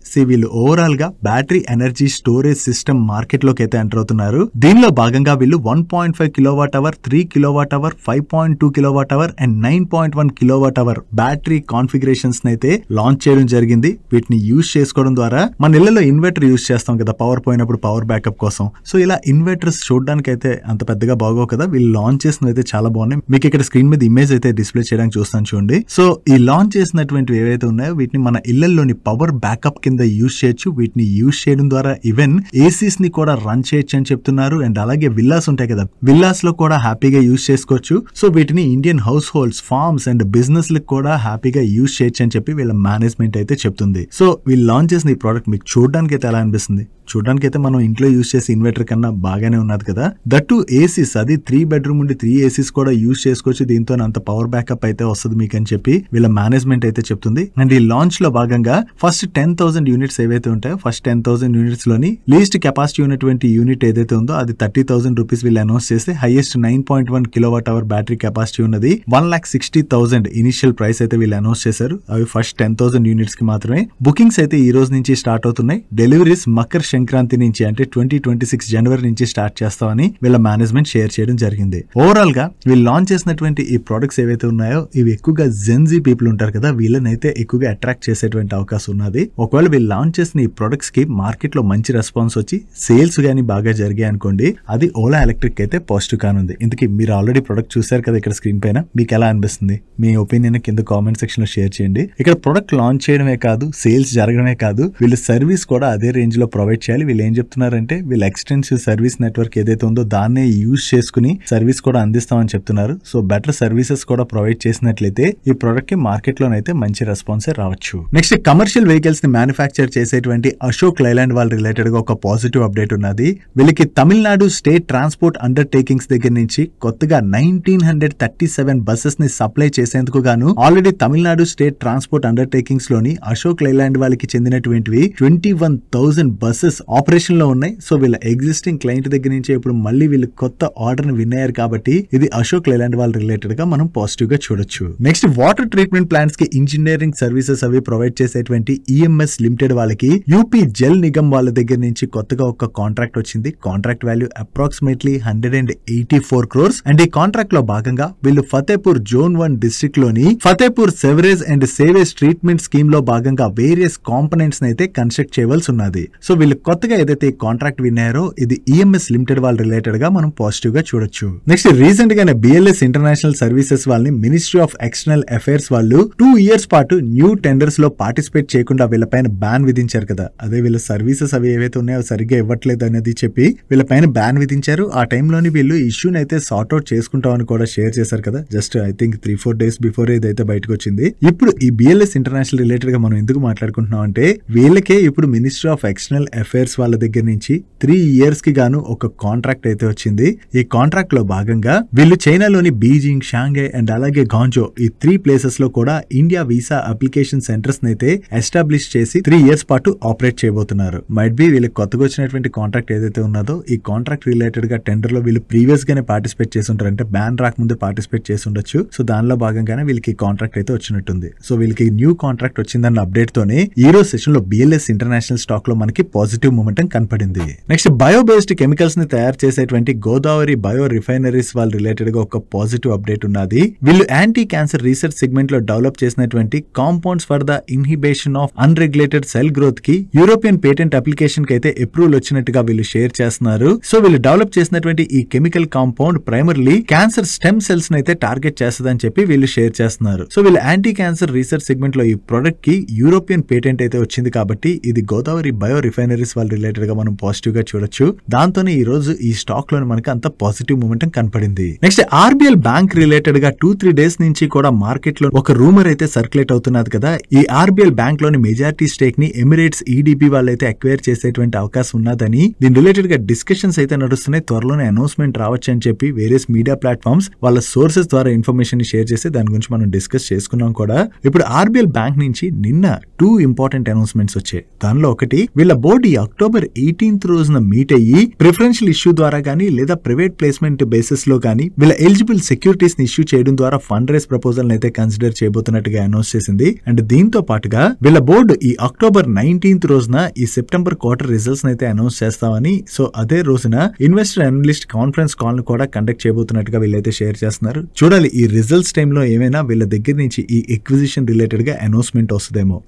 వీళ్ళు ఓవరాల్ గా battery energy storage system market లోకి అయితే ఎంటర్ అవుతున్నారు. దీనిలో భాగంగా వీళ్ళు 1.5 kilowatt hour, 3 kilowatt hour, 5.2 kilowatt hour and 9.1 kilowatt hour battery configurations అయితే లాంచ్ చేయడం జరిగింది. వీటిని యూజ్ చేసుకోవడం ద్వారా మన ఇళ్లలో ఇన్వర్టర్ యూజ్ చేస్తాం కదా పవర్ పోయినప్పుడు పవర్ బ్యాకప్ కోసం. సో ఇలా ఇన్వర్టర్స్ చూడడానికి అయితే అంత పెద్దగా బాగోవు కదా, వీళ్ళు లాంచ్ చేసినవి అయితే చాలా బాగున్నాయి. మీకు ఇక్కడ స్క్రీన్ మీద ఇమేజ్ అయితే డిస్ప్లే చేయడానికి చూస్తాను చూడండి. సో ఈ లాంచ్ చేసినటువంటి ఏవైతే ఉన్నాయో వీటిని మన ఇళ్లలోని పవర్ బ్యాకప్ కింద యూజ్ చేయొచ్చు. వీటిని యూజ్ చేయడం ద్వారా ఈవెన్ ఏసీస్ ని కూడా రన్ చేయొచ్చు అని చెప్తున్నారు. అండ్ అలాగే విల్లాస్ ఉంటాయి కదా, విల్లాస్ లో కూడా హ్యాపీగా యూజ్ చేసుకోవచ్చు. సో వీటిని Indian households, farms and business లకు కూడా హ్యాపీగా యూజ్ చేయొచ్చు అని చెప్పి వీళ్ళ మేనేజ్మెంట్ అయితే చెప్తుంది. సో వీళ్ళు లాంచ్ చేసిన ఈ ప్రోడక్ట్ మీకు చూడడానికి అయితే ఎలా అనిపిస్తుంది? చూడడానికి అయితే మనం ఇంట్లో యూజ్ చేసే ఇన్వర్టర్ కన్నా బాగానే ఉన్నది కదా. దట్టు ఏసీస్, అది 3 బెడ్రూమ్ ఉండి 3 ఏసీస్ కూడా యూజ్ చేసుకోవచ్చు. దీంతో అంత పవర్ బ్యాకప్ అయితే వస్తుంది మీకు అని చెప్పి వీళ్ళ మేనేజ్మెంట్ అయితే చెప్తుంది. అండ్ ఈ లాంచ్ లో భాగంగా ఫస్ట్ 10,000 యూనిట్స్ ఏవైతే ఉంటాయో ఫస్ట్ 10,000 యూనిట్స్ లోని లీస్ట్ కెపాసిటీ ఉన్నటువంటి యూనిట్ ఏదైతే ఉందో అది 30,000 రూపీస్ వీళ్ళు అనౌన్స్ చేస్తే highest 9.1 kilowatt hour battery capacity ఉన్నది 1,60,000 ఇనిషియల్ ప్రైస్ అయితే వీళ్ళు అనౌన్స్ చేశారు. అవి ఫస్ట్ 10,000 యూనిట్స్ కి మాత్రమే. బుకింగ్స్ అయితే ఈ రోజు నుంచి స్టార్ట్ అవుతున్నాయి. డెలివరీస్ మకర్ సంక్రాంతి నుంచి అంటే 2026 జనవరి నుంచి స్టార్ట్ చేస్తామని వీళ్ళ మేనేజ్మెంట్ షేర్ చేయడం జరిగింది. ఓవరాల్ గా వీళ్ళు లాంచ్ చేసినటువంటి ఈ ప్రొడక్ట్స్ ఏవైతే ఉన్నాయో ఇవి ఎక్కువగా జెన్జీ పీపుల్ ఉంటారు కదా, వీళ్ళనైతే ఎక్కువగా అట్రాక్ట్ చేసేటువంటి అవకాశం ఉన్నది. ఒకవేళ వీళ్ళు లాంచ్ చేసిన ఈ ప్రొడక్ట్స్ కి మార్కెట్ లో మంచి రెస్పాన్స్ వచ్చి సేల్స్ గానీ బాగా జరిగాయి అనుకోండి, అది ఓలా ఎలక్ట్రిక్ అయితే పాజిటివ్ కానుంది. ఇందుకే మీరు ఆల్రెడీ ప్రొడక్ట్ చూసారు కదా ఇక్కడ స్క్రీన్ పైన, మీకు ఎలా అనిపిస్తుంది? మీ ఒపీనియన్ కింద కామెంట్ సెక్షన్ లో షేర్ చేయండి. ఇక్కడ ప్రొడక్ట్ లాంచ్ చేయడమే కాదు, సేల్స్ జరగడమే కాదు, వీళ్ళు సర్వీస్ కూడా అదే రేంజ్ లో ప్రొవైడ్ చేయాలి. వీళ్ళు ఏం చెప్తున్నారంటే వీళ్ళ ఎక్స్టెన్సివ్ సర్వీస్ నెట్వర్క్ ఏదైతే ఉందో దాన్నే యూజ్ చేసుకుని సర్వీస్ కూడా అందిస్తామని చెప్తున్నారు. సో బెటర్ సర్వీసెస్ కూడా ప్రొవైడ్ చేసినట్లయితే ఈ ప్రొడక్ట్ కి మార్కెట్ లోనైతే మంచి రెస్పాన్స్ రావచ్చు. నెక్స్ట్ కమర్షియల్ వెహికల్స్ ని మ్యానుఫ్యాక్చర్ చేసేటువంటి అశోక్ లైలాండ్ వాళ్ళ రిలేటెడ్ గా ఒక పాజిటివ్ అప్డేట్ ఉన్నది. వీళ్ళకి తమిళనాడు స్టేట్ ట్రాన్స్పోర్ట్ అండర్టేకింగ్స్ దగ్గర నుంచి కొత్తగా 1937 బస్సెస్ ని సప్లై చేసేందుకు గాను already Tamil Nadu state transport undertakings లోని అశోక్ లైలాండ్ వాళ్ళకి చెందినటువంటివి 21,000 బస్సెస్ ఆపరేషన్ లో ఉన్నాయి. సో వీళ్ళ ఎగ్జిస్టింగ్ క్లయింట్ దగ్గర నుంచి ఇప్పుడు మళ్ళీ వీళ్ళు కొత్త ఆర్డర్ ని విన్ అయ్యారు కాబట్టి ఇది అశోక్ లైలాండ్ వాళ్ళ రిలేటెడ్ గా మనం పాజిటివ్ గా చూడొచ్చు. నెక్స్ట్ వాటర్ ట్రీట్మెంట్ ప్లాంట్స్ కి ఇంజనీరింగ్ సర్వీసెస్ అవి ప్రొవైడ్ చేసేటువంటి ఈఎంఎస్ లిమిటెడ్ వాళ్ళకి యూపీ జల్ నిగమ్ వాళ్ళ దగ్గర నుంచి కొత్తగా ఒక కాంట్రాక్ట్ వచ్చింది. Contract value approximately 184 crores. And ఈ కాంట్రాక్ట్ లో భాగంగా వీళ్ళు ఫతేపూర్ జోన్ 1 డిస్ట్రిక్ట్ లోని Fatehpur sewerage and savage treatment scheme లో భాగంగా వేరియస్ కాంపోనెంట్స్ అయితే కన్స్ట్రక్ట్ చేయవలసి ఉన్నది. సో వీళ్ళు కొత్తగా ఏదైతే కాంట్రాక్ట్ విన్నారో ఇది ఈఎంఎస్ లిమిటెడ్ వాళ్ళ రిలేటెడ్ గా మనం పాజిటివ్ గా చూడొచ్చు. నెక్స్ట్ రీసెంట్ గానే బిఎల్ఎస్ ఇంటర్నేషనల్ సర్వీసెస్ వాళ్ళని మినిస్ట్రీ ఆఫ్ ఎక్స్టర్నల్ అఫైర్స్ వాళ్ళు 2 years పాటు న్యూ టెండర్స్ లో పార్టిసిపేట్ చేయకుండా వీళ్ళపైన బ్యాన్ విధించారు కదా. అదే వీళ్ళ సర్వీసెస్ అవి ఏవైతే ఉన్నాయో సరిగ్గా ఇవ్వట్లేదు అనేది చెప్పి వీళ్ళపైన బ్యాన్ విధించారు. ఆ టైంలోని వీళ్ళు ఇష్యూని అయితే సార్ట్ అవుట్ చేసుకుంటామని కూడా షేర్ చేశారు కదా. Just I think 3-4 days before ఇదైతే బయటకు వచ్చింది. ఇప్పుడు ఈ బిఎల్ఎస్ ఇంటర్నేషనల్ రిలేటెడ్ గా మనం ఎందుకు మాట్లాడుకుంటున్నాం అంటే వీళ్ళకే ఇప్పుడు మినిస్ట్రీ ఆఫ్ ఎక్స్టర్నల్ అఫైర్స్ వాళ్ళ దగ్గర నుంచి 3 years కి గాను ఒక కాంట్రాక్ట్ అయితే వచ్చింది. ఈ కాంట్రాక్ట్ లో భాగంగా వీళ్ళు చైనాలోని బీజింగ్, షాంఘై అండ్ అలాగే గాంజో ఈ 3 places లో కూడా ఇండియా వీసా అప్లికేషన్ సెంటర్స్ అయితే ఎస్టాబ్లిష్ చేసి 3 years పాటు ఆపరేట్ చేయబోతున్నారు. మైట్ బి వీళ్ళకి కొత్తగా వచ్చినటువంటి కాంట్రాక్ట్ ఏదైతే ఉన్నదో ఈ కాంట్రాక్ట్ రిలేటెడ్ గా టెండర్ లో వీళ్ళు ప్రీవియస్ గానే పార్టిసిపేట్ చేసి ఉంటారు, అంటే బ్యాన్ రాకముందే పార్టిసిపేట్ చేసి ఉండొచ్చు. సో దానిలో భాగంగానే వీళ్ళకి కాంట్రాక్ట్ అయితే వచ్చినట్టుంది. సో వీళ్ళకి న్యూ కాంట్రాక్ట్ వచ్చిందన్న అప్డేట్ తోనే ఈ రోజు సెషన్ లో బిఎల్ఎస్ ఇంటర్నేషనల్ స్టాక్ లో మనకి పాజిటివ్ పాజిటివ్ మూమెంటం కనపడింది. నెక్స్ట్ బయో బేస్డ్ కెమికల్స్ ని తయారు చేసేటువంటి గోదావరి బయో రిఫైనరీస్ వాళ్ళ రిలేటెడ్ గా ఒక పాజిటివ్ అప్డేట్ ఉన్నది. వీళ్ళు యాంటీ క్యాన్సర్ రీసెర్చ్ సెగ్మెంట్ లో డెవలప్ చేసినటువంటి compounds for the inhibition of unregulated cell growth కి యూరోపియన్ పేటెంట్ అప్లికేషన్ కి అయితే అప్రూవల్ వచ్చినట్టుగా వీళ్ళు షేర్ చేస్తున్నారు. సో వీళ్ళు డెవలప్ చేసినటువంటి ఈ chemical compound primarily cancer stem cells అయితే టార్గెట్ చేస్తుందని చెప్పి వీళ్ళు షేర్ చేస్తున్నారు. సో వీళ్ళు యాంటీ క్యాన్సర్ రీసెర్చ్ సెగ్మెంట్ లో ఈ ప్రొడక్ట్ కి యూరోపియన్ పేటెంట్ అయితే వచ్చింది కాబట్టి ఇది గోదావరి బయో రిఫైనరీస్ వాళ్ళ రిలేటెడ్ గా మనం పాజిటివ్ గా చూడొచ్చు. దాంతోనే ఈ రోజు ఈ స్టాక్ లో మనకి అంత పాజిటివ్ మూమెంటం కనపడింది. నెక్స్ట్ ఆర్బిఎల్ బ్యాంక్ రిలేటెడ్ గా 2-3 డేస్ నుంచి కూడా మార్కెట్ లో ఒక రూమర్ అయితే సర్క్యులేట్ అవుతున్నది కదా. ఈ ఆర్బిఎల్ బ్యాంక్ లోని మెజారిటీ స్టేక్ ని ఎమిరేట్స్ ఈడీబీ వాళ్ళైతే అక్వైర్ చేసేటువంటి అవకాశం ఉన్నదని దీని రిలేటెడ్ గా డిస్కషన్స్ అయితే నడుస్తున్నాయి. త్వరలోనే అనౌన్స్మెంట్ రావచ్చు అని చెప్పి వేరియస్ మీడియా ప్లాట్ఫామ్స్ వాళ్ళ సోర్సెస్ ద్వారా ఇన్ఫర్మేషన్ ని షేర్ చేసి దాని గురించి మనం డిస్కస్ చేసుకున్నాం కూడా. ఇప్పుడు ఆర్బిఎల్ బ్యాంక్ నుంచి నిన్న 2 ఇంపార్టెంట్ అనౌన్స్మెంట్స్ వచ్చాయి. దానిలో ఒకటి వీళ్ళ బోర్డు ఈ అక్టోబర్ 18th రోజున మీట్ అయ్యి ప్రిఫరెన్షియల్ ఇష్యూ ద్వారా గానీ లేదా ప్రైవేట్ ప్లేస్మెంట్ బేసిస్ లో గానీ వీళ్ళ ఎలిజిబుల్ సెక్యూరిటీస్ ని ఇష్యూ చేయడం ద్వారా ఫండ్ రైజ్ ప్రపోజల్ అయితే కన్సిడర్ చేయబోతున్నట్టుగా అనౌన్స్ చేసింది. అండ్ దీంతో పాటుగా వీళ్ళ బోర్డు ఈ అక్టోబర్ 19th రోజున ఈ సెప్టెంబర్ క్వార్టర్ రిజల్ట్స్ అయితే అనౌన్స్ చేస్తామని, సో అదే రోజున ఇన్వెస్టర్ అనలిస్ట్ కాన్ఫరెన్స్ కాల్ ను కూడా కండక్ట్ చేయబోతున్నట్టుగా వీళ్ళైతే షేర్ చేస్తున్నారు. చూడాలి ఈ రిజల్ట్స్ టైంలో ఏమైనా వీళ్ళ దగ్గర నుంచి ఈ ఎక్విజిషన్ రిలేటెడ్ గా అనౌన్స్మెంట్ వస్తుందేమో.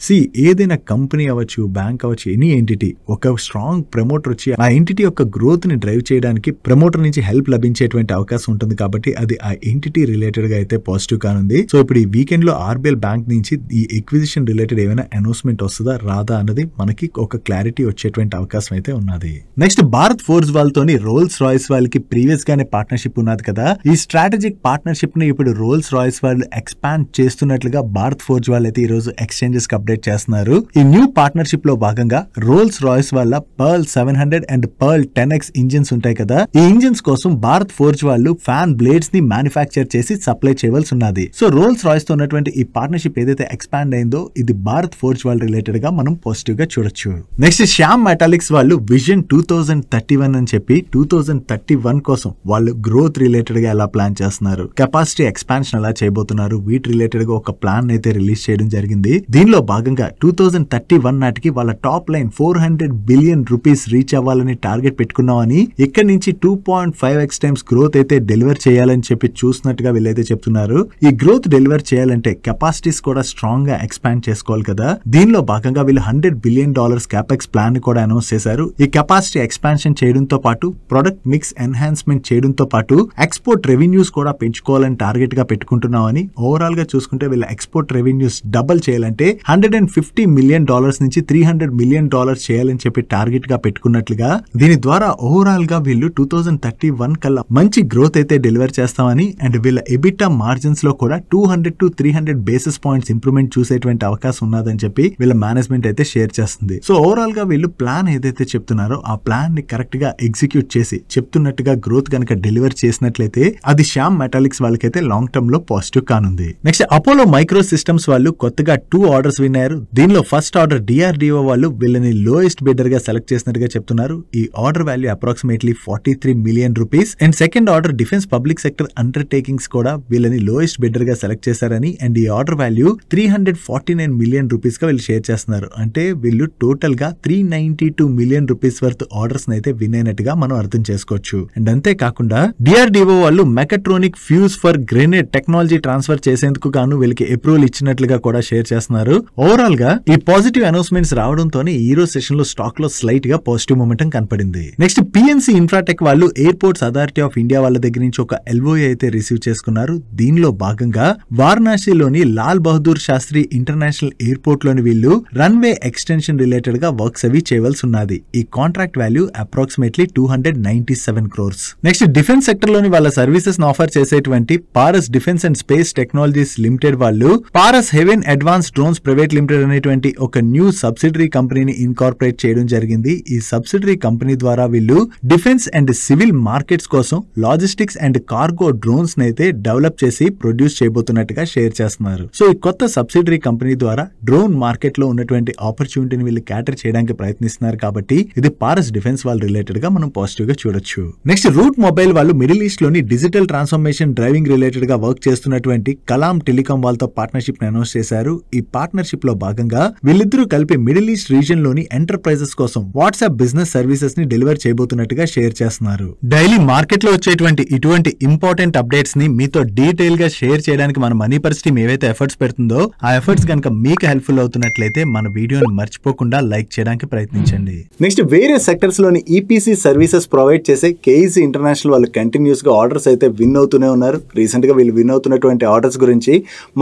ఏదైనా కంపెనీ అవ్వచ్చు, బ్యాంక్ అవ్వచ్చు, ఎనీ ఎంటిటీ ఒక స్ట్రాంగ్ ప్రమోటర్ వచ్చి ఆ ఎంటిటీ యొక్క గ్రోత్ ని డ్రైవ్ చేయడానికి ప్రమోటర్ నుంచి హెల్ప్ లభించేటువంటి అవకాశం ఉంటుంది కాబట్టి అది ఆ ఎంటిటీ రిలేటెడ్ గా అయితే పాజిటివ్ కానుంది. సో ఇప్పుడు ఈ వీకెండ్ లో ఆర్బిఎల్ బ్యాంక్ నుంచి ఈ ఎక్విజిషన్ రిలేటెడ్ ఏమైనా అనౌన్స్మెంట్ వస్తుందా రాదా అన్నది మనకి ఒక క్లారిటీ వచ్చేటువంటి అవకాశం అయితే ఉన్నది. నెక్స్ట్ భారత్ ఫోర్జ్ వాళ్ళతోని రోల్స్ రాయిస్ వాళ్ళకి ప్రీవియస్ గానే పార్ట్నర్షిప్ ఉన్నది కదా. ఈ స్ట్రాటజిక్ పార్ట్నర్షిప్ ని ఇప్పుడు రోల్స్ రాయిస్ వాళ్ళు ఎక్స్పాండ్ చేస్తున్నట్లుగా భారత్ ఫోర్జ్ వాళ్ళు అయితే ఈ రోజు ఎక్స్చేంజెస్ కి అప్డేట్ చేస్తున్నారు. ఈ న్యూ పార్ట్నర్షిప్ లో భాగంగా రోల్స్ రాయిస్ వాళ్ళ pearl 700 and pearl 10X engines ఉంటాయి కదా. ఈ ఇంజిన్స్ కోసం భారత్ ఫోర్జ్ వాళ్ళు ఫ్యాన్ బ్లేడ్స్ ని మ్యానుఫ్యాక్చర్ చేసి సప్లై చేయవలసి ఉన్నది. సో రోల్స్ రాయిస్ తో ఉన్నటువంటి ఈ పార్ట్నర్షిప్ ఏదైతే ఎక్స్పాండ్ అయిందో ఇది భారత్ ఫోర్జ్ వాళ్ళ రిలేటెడ్ గా మనం పాజిటివ్ గా చూడొచ్చు. నెక్స్ట్ శ్యామ్ మెటాలిక్స్ వాళ్ళు విజన్ 2031 అని చెప్పి 2031 కోసం వాళ్ళు గ్రోత్ రిలేటెడ్ గా ఎలా ప్లాన్ చేస్తున్నారు, కెపాసిటీ ఎక్స్పాన్షన్ ఎలా చేయబోతున్నారు, వీటి రిలేటెడ్ గా ఒక ప్లాన్ అయితే రిలీజ్ చేయడం జరిగింది. దీనిలో భాగంగా 2031 నాటికి వాళ్ళ top line 400 billion rupees reach అవ్వాలని టార్గెట్ పెట్టుకున్నామని, ఇక్కడ నుంచి 2.5x టైమ్స్ గ్రోత్ అయితే డెలివర్ చేయాలని చెప్పి చూసినట్టుగా వీళ్ళైతే చెప్తున్నారు. ఈ గ్రోత్ డెలివర్ చేయాలంటే కెపాసిటీస్ కూడా స్ట్రాంగ్ గా ఎక్స్పాండ్ చేసుకోవాలి కదా. దీనిలో భాగంగా వీళ్ళు $100 బిలియన్ క్యాపెక్స్ ప్లాన్ ని కూడా అనౌన్స్ చేశారు. ఈ కెపాసిటీ ఎక్స్పాన్షన్ చేయడంతో పాటు ప్రొడక్ట్ మిక్స్ ఎన్హాన్స్మెంట్ చేయడంతో పాటు ఎక్స్పోర్ట్ రెవెన్యూస్ కూడా పెంచుకోవాలని టార్గెట్ గా పెట్టుకుంటున్నామని, ఓవరాల్ గా చూసుకుంటే వీళ్ళ ఎక్స్పోర్ట్ రెవెన్యూస్ డబుల్ చేయాలంటే $150 మిలియన్ నుంచి $300 మిలియన్ చేయాలని చెప్పి టార్గెట్ గా పెట్టుకున్నట్లుగా, దీని ద్వారా ఓవరాల్ గా వీళ్ళు 2031 కల్లా మంచి గ్రోత్ అయితే డెలివర్ చేస్తామని అండ్ వీళ్ళ ఎబిటా మార్జిన్స్ లో కూడా 200 to 300 బేసిస్ పాయింట్స్ ఇంప్రూవ్మెంట్ చూసేటువంటి అవకాశం ఉన్నదని చెప్పి వీళ్ళ మేనేజ్మెంట్ అయితే షేర్ చేస్తుంది. సో ఓవరాల్ గా వీళ్ళు ప్లాన్ ఏదైతే చెప్తున్నారో ఆ ప్లాన్ ని కరెక్ట్ గా ఎగ్జిక్యూట్ చేసి చెప్తున్నట్టుగా గ్రోత్ కనుక డెలివర్ చేసినట్లయితే అది శ్యామ్ మెటాలిక్స్ వాళ్ళకైతే లాంగ్ టర్మ్ లో పాజిటివ్ కానుంది. నెక్స్ట్ అపోలో మైక్రో సిస్టమ్స్ వాళ్ళు కొత్తగా 2 ఆర్డర్స్ విన్నారు. దీనిలో ఫస్ట్ ఆర్డర్ DRDO వాళ్ళు వీళ్ళని లోయెస్ట్ బిడ్డర్ గా సెలెక్ట్ చేసినట్టుగా చెప్తున్నారు. ఈ order value approximately 43 million rupees. And second order defence public sector undertakings కూడా వీళ్ళని లోయెస్ట్ బిడ్డర్ గా సెలెక్ట్ చేశారని అండ్ ఈ ఆర్డర్ వాల్యూ 349 మిలియన్ రూపీస్ గా వీళ్ళు షేర్ చేస్తున్నారు. అంటే వీళ్ళు టోటల్ గా 392 మిలియన్ రూపీస్ వర్త్ ఆర్డర్స్ అయితే విన్ అయినట్టుగా మనం అర్థం చేసుకోవచ్చు. అండ్ అంతేకాకుండా DRDO వాళ్ళు mechatronic fuse for grenade technology transfer చేసేందుకు గాను వీళ్ళకి అప్రూవల్ ఇచ్చినట్లుగా కూడా షేర్ చేస్తున్నారు. ఓవరాల్ గా ఈ పాజిటివ్ అనౌన్స్మెంట్స్ రావడంతోనే ఈ రోజు సెషన్ లో స్టాక్ లో స్లైట్ గా పాజిటివ్ మొమెంటం కనపడింది. నెక్స్ట్ PNC ఇన్ఫ్రాటెక్ వాళ్ళు ఎయిర్పోర్ట్స్ అథారిటీ ఆఫ్ ఇండియా వాళ్ళ దగ్గర నుంచి ఒక LOA అయితే రిసీవ్ చేసుకున్నారు. దీనిలో భాగంగా వారణాసిలోని లాల్ బహదూర్ శాస్త్రి ఇంటర్నేషనల్ ఎయిర్పోర్ట్ లోని వీళ్ళు రన్వే ఎక్స్టెన్షన్ రిలేటెడ్ గా వర్క్స్ అవి చేయవలసి ఉన్నది. ఈ contract value approximately 297 crores. Next defence sector లోని వాళ్ళ సర్వీసెస్ ఆఫర్ చేసేటువంటి Paras defence and space technologies limited వాళ్ళు Paras heaven advance drones private limited అనేటువంటి ఒక న్యూ సబ్సిడరీ కంపెనీని ఇన్కార్పొరేట్ చేయడం జరిగింది. ఈ సబ్సిడరీ కంపెనీ ద్వారా వీళ్ళు డిఫెన్స్ అండ్ సివిల్ మార్కెట్స్ కోసం లాజిస్టిక్స్ అండ్ కార్గో డ్రోన్స్ అయితే డెవలప్ చేసి ప్రొడ్యూస్ చేయబోతున్నట్టుగా షేర్ చేస్తున్నారు. సో ఈ కొత్త సబ్సిడరీ కంపెనీ ద్వారా డ్రోన్ మార్కెట్ లో ఉన్నటువంటి ఆపర్చునిటీని వీళ్ళు క్యాటర్ చేయడానికి ప్రయత్నిస్తున్నారు కాబట్టి ఇది పారస్ డిఫెన్స్ వాళ్ళ రిలేటెడ్ గా మనం పాజిటివ్ గా చూడొచ్చు. నెక్స్ట్ రూట్ మొబైల్ వాళ్ళు మిడిల్ ఈస్ట్ లోని డిజిటల్ ట్రాన్స్ఫర్మేషన్ డ్రైవింగ్ రిలేటెడ్ గా వర్క్ చేస్తున్నటువంటి కలాం టెలికాం వాళ్ళతో పార్ట్నర్షిప్ ని అనౌన్స్ చేశారు. ఈ పార్ట్నర్షిప్ లో భాగంగా వీళ్ళిద్దరూ కలిపి మిడిల్ ఈస్ట్ రీజియన్ లోని ఎంటర్ప్రైజెస్ సర్వీసెస్ కోసం వాట్సాప్ బిజినెస్ సర్వీసెస్ ని డెలివర్ చేయబోతున్నట్టుగా షేర్ చేస్తున్నారు. డైలీ మార్కెట్ లో వచ్చేటువంటి ఇటువంటి ఇంపార్టెంట్ అప్డేట్స్ ని మీతో డీటెయిల్ గా షేర్ చేయడానికి మన మనీ పర్స్ టీమ్ ఏవైతే ఎఫర్ట్స్ పెడుతుందో ఆ ఎఫర్ట్స్ కనుక మీకు హెల్ప్ఫుల్ అవుతున్నట్లయితే మన వీడియోని మర్చిపోకుండా లైక్ చేయడానికి ప్రయత్నించండి. నెక్స్ట్ వేరే సెక్టర్స్ లోని ఈపీసీ సర్వీసెస్ ప్రొవైడ్ చేసే కేఈసీ ఇంటర్నేషనల్ వాళ్ళు కంటిన్యూస్ గా ఆర్డర్స్ అయితే విన్ అవుతూనే ఉన్నారు. రీసెంట్ గా వీళ్ళు విన్ అవుతున్నటువంటి ఆర్డర్స్ గురించి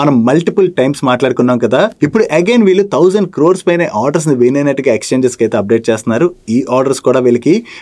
మనం మల్టిపుల్ టైమ్స్ మాట్లాడుకున్నాం కదా. ఇప్పుడు అగైన్ వీళ్ళు 1000 crores పైన ఆర్డర్స్ ని విన్ అయినట్టుగా ఎక్స్చేంజెస్ కి అయితే అప్డేట్ చేస్తున్నారు. ఈ ఆర్డర్స్ కూడా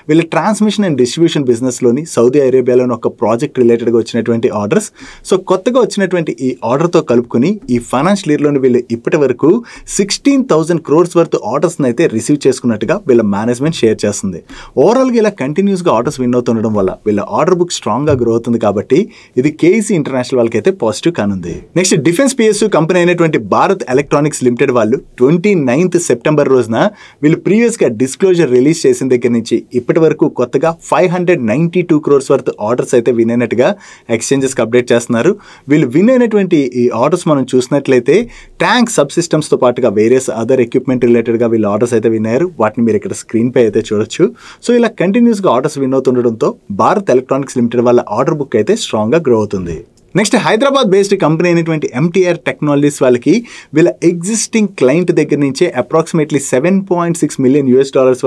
వీళ్ళ ట్రాన్స్మిషన్ అండ్ డిస్ట్రిబ్యూషన్ బిజినెస్ లోని సౌదీ అరేబియాలోని ఒక ప్రాజెక్ట్ రిలేటెడ్ గా వచ్చినటువంటి ఆర్డర్స్. సో కొత్తగా వచ్చినటువంటి ఈ ఆర్డర్ తో కలుపుకుని ఈ ఫైనాన్షియల్ ఇయర్ లోని వీళ్ళు ఇప్పటి వరకు 16,000 crores వర్త్ ఆర్డర్స్ అయితే రిసీవ్ చేసుకున్నట్టుగా వీళ్ళ మేనేజ్మెంట్ షేర్ చేస్తుంది. ఓవరాల్ గా ఇలా కంటిన్యూస్ గా ఆర్డర్స్ విన్ అవుతుండడం వల్ల వీళ్ళ ఆర్డర్ బుక్ స్ట్రాంగ్ గా గ్రో అవుతుంది. కాబట్టి ఇది కేఈసీ ఇంటర్నేషనల్ వాళ్ళకైతే పాజిటివ్ కానుంది. నెక్స్ట్ డిఫెన్స్ పిఎస్యు కంపెనీ అయినటువంటి భారత్ ఎలక్ట్రానిక్స్ లిమిటెడ్ వాళ్ళు 29th సెప్టెంబర్ రోజున వీళ్ళు ప్రీవియస్ గా డిస్క్లోజర్ రిలీజ్ చేసిన దగ్గర నుంచి ఇప్పటి వరకు కొత్తగా 592 crores వర్త్ ఆర్డర్స్ అయితే విన్ అయినట్టుగా ఎక్స్చేంజెస్ కి అప్డేట్ చేస్తున్నారు. వీళ్ళు విన్ అయినటువంటి ఈ ఆర్డర్స్ మనం చూసినట్లయితే ట్యాంక్ సబ్ సిస్టమ్స్ తో పాటుగా వేరియస్ అదర్ ఎక్విప్మెంట్ రిలేటెడ్ గా వీళ్ళు ఆర్డర్స్ అయితే విన్ అయ్యారు. వాటిని మీరు ఇక్కడ స్క్రీన్ పై అయితే చూడొచ్చు. సో ఇలా కంటిన్యూస్ గా ఆర్డర్స్ విన్ అవుతుండడంతో భారత్ ఎలక్ట్రానిక్స్ లిమిటెడ్ వాళ్ళ ఆర్డర్ బుక్ అయితే స్ట్రాంగ్ గా గ్రో అవుతుంది. నెక్స్ట్ హైదరాబాద్ బేస్డ్ కంపెనీ అయినటువంటి MTR టెక్నాలజీస్ వాళ్ళకి వీళ్ళ ఎగ్జిస్టింగ్ క్లయింట్ దగ్గర నుంచే అప్రాక్సిమేట్లీ $7.6 million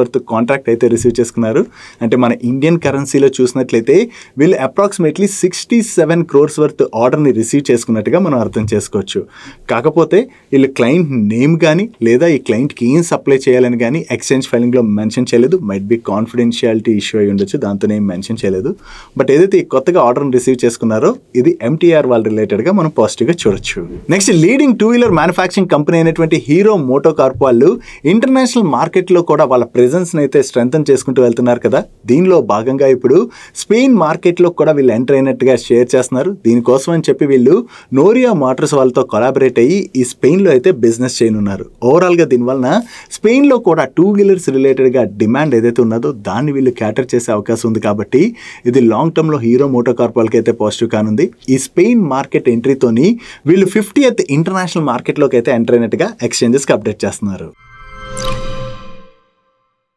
వర్త్ కాంట్రాక్ట్ అయితే రిసీవ్ చేసుకున్నారు. అంటే మన ఇండియన్ కరెన్సీలో చూసినట్లయితే వీళ్ళు అప్రాక్సిమేట్లీ 67 crores వర్త్ ఆర్డర్ని రిసీవ్ చేసుకున్నట్టుగా మనం అర్థం చేసుకోవచ్చు. కాకపోతే వీళ్ళు క్లయింట్ నేమ్ కానీ లేదా ఈ క్లయింట్కి ఏం సప్లై చేయాలని కానీ ఎక్స్చేంజ్ ఫైలింగ్లో మెన్షన్ చేయలేదు. మైట్ బి కాన్ఫిడెన్షియాలిటీ ఇష్యూ అయి ఉండొచ్చు, దాంతో ఏం మెన్షన్ చేయలేదు. బట్ ఏదైతే ఈ కొత్తగా ఆర్డర్ని రిసీవ్ చేసుకున్నారో ఇది MTR వాళ్ళ రిలేటెడ్ గా మనం పాజిటివ్ గా చూడొచ్చు. Next leading 2-wheeler manufacturing company అయినటువంటి హీరో మోటో కార్ప్ వాళ్ళు ఇంటర్నేషనల్ మార్కెట్ లో కూడా వాళ్ళ ప్రెజెన్స్ అయితే స్ట్రెంథన్ చేసుకుంటూ వెళ్తున్నారు కదా. దీనిలో భాగంగా ఇప్పుడు స్పెయిన్ మార్కెట్ లో కూడా వీళ్ళు ఎంటర్ అయినట్టుగా షేర్ చేస్తున్నారు. దీనికోసం అని చెప్పి వీళ్ళు నోరియా మోటార్స్ వాళ్ళతో కొలాబరేట్ అయ్యి ఈ స్పెయిన్ లో అయితే బిజినెస్ చేయనున్నారు. ఓవరాల్ గా దీనివలన స్పెయిన్ లో కూడా 2-wheelers రిలేటెడ్ గా డిమాండ్ ఏదైతే ఉన్నదో దాన్ని వీళ్ళు క్యాటర్ చేసే అవకాశం ఉంది. కాబట్టి ఇది లాంగ్ టర్మ్ లో హీరో మోటో కార్ప్ వాళ్ళకి అయితే పాజిటివ్ కానుంది. ఈ స్పెయిన్ మార్కెట్ ఎంట్రీతోని వీళ్ళు 50th ఇంటర్నేషనల్ మార్కెట్లోకి అయితే ఎంటర్ అయినట్టుగా ఎక్స్చేంజెస్కి అప్డేట్ చేస్తున్నారు.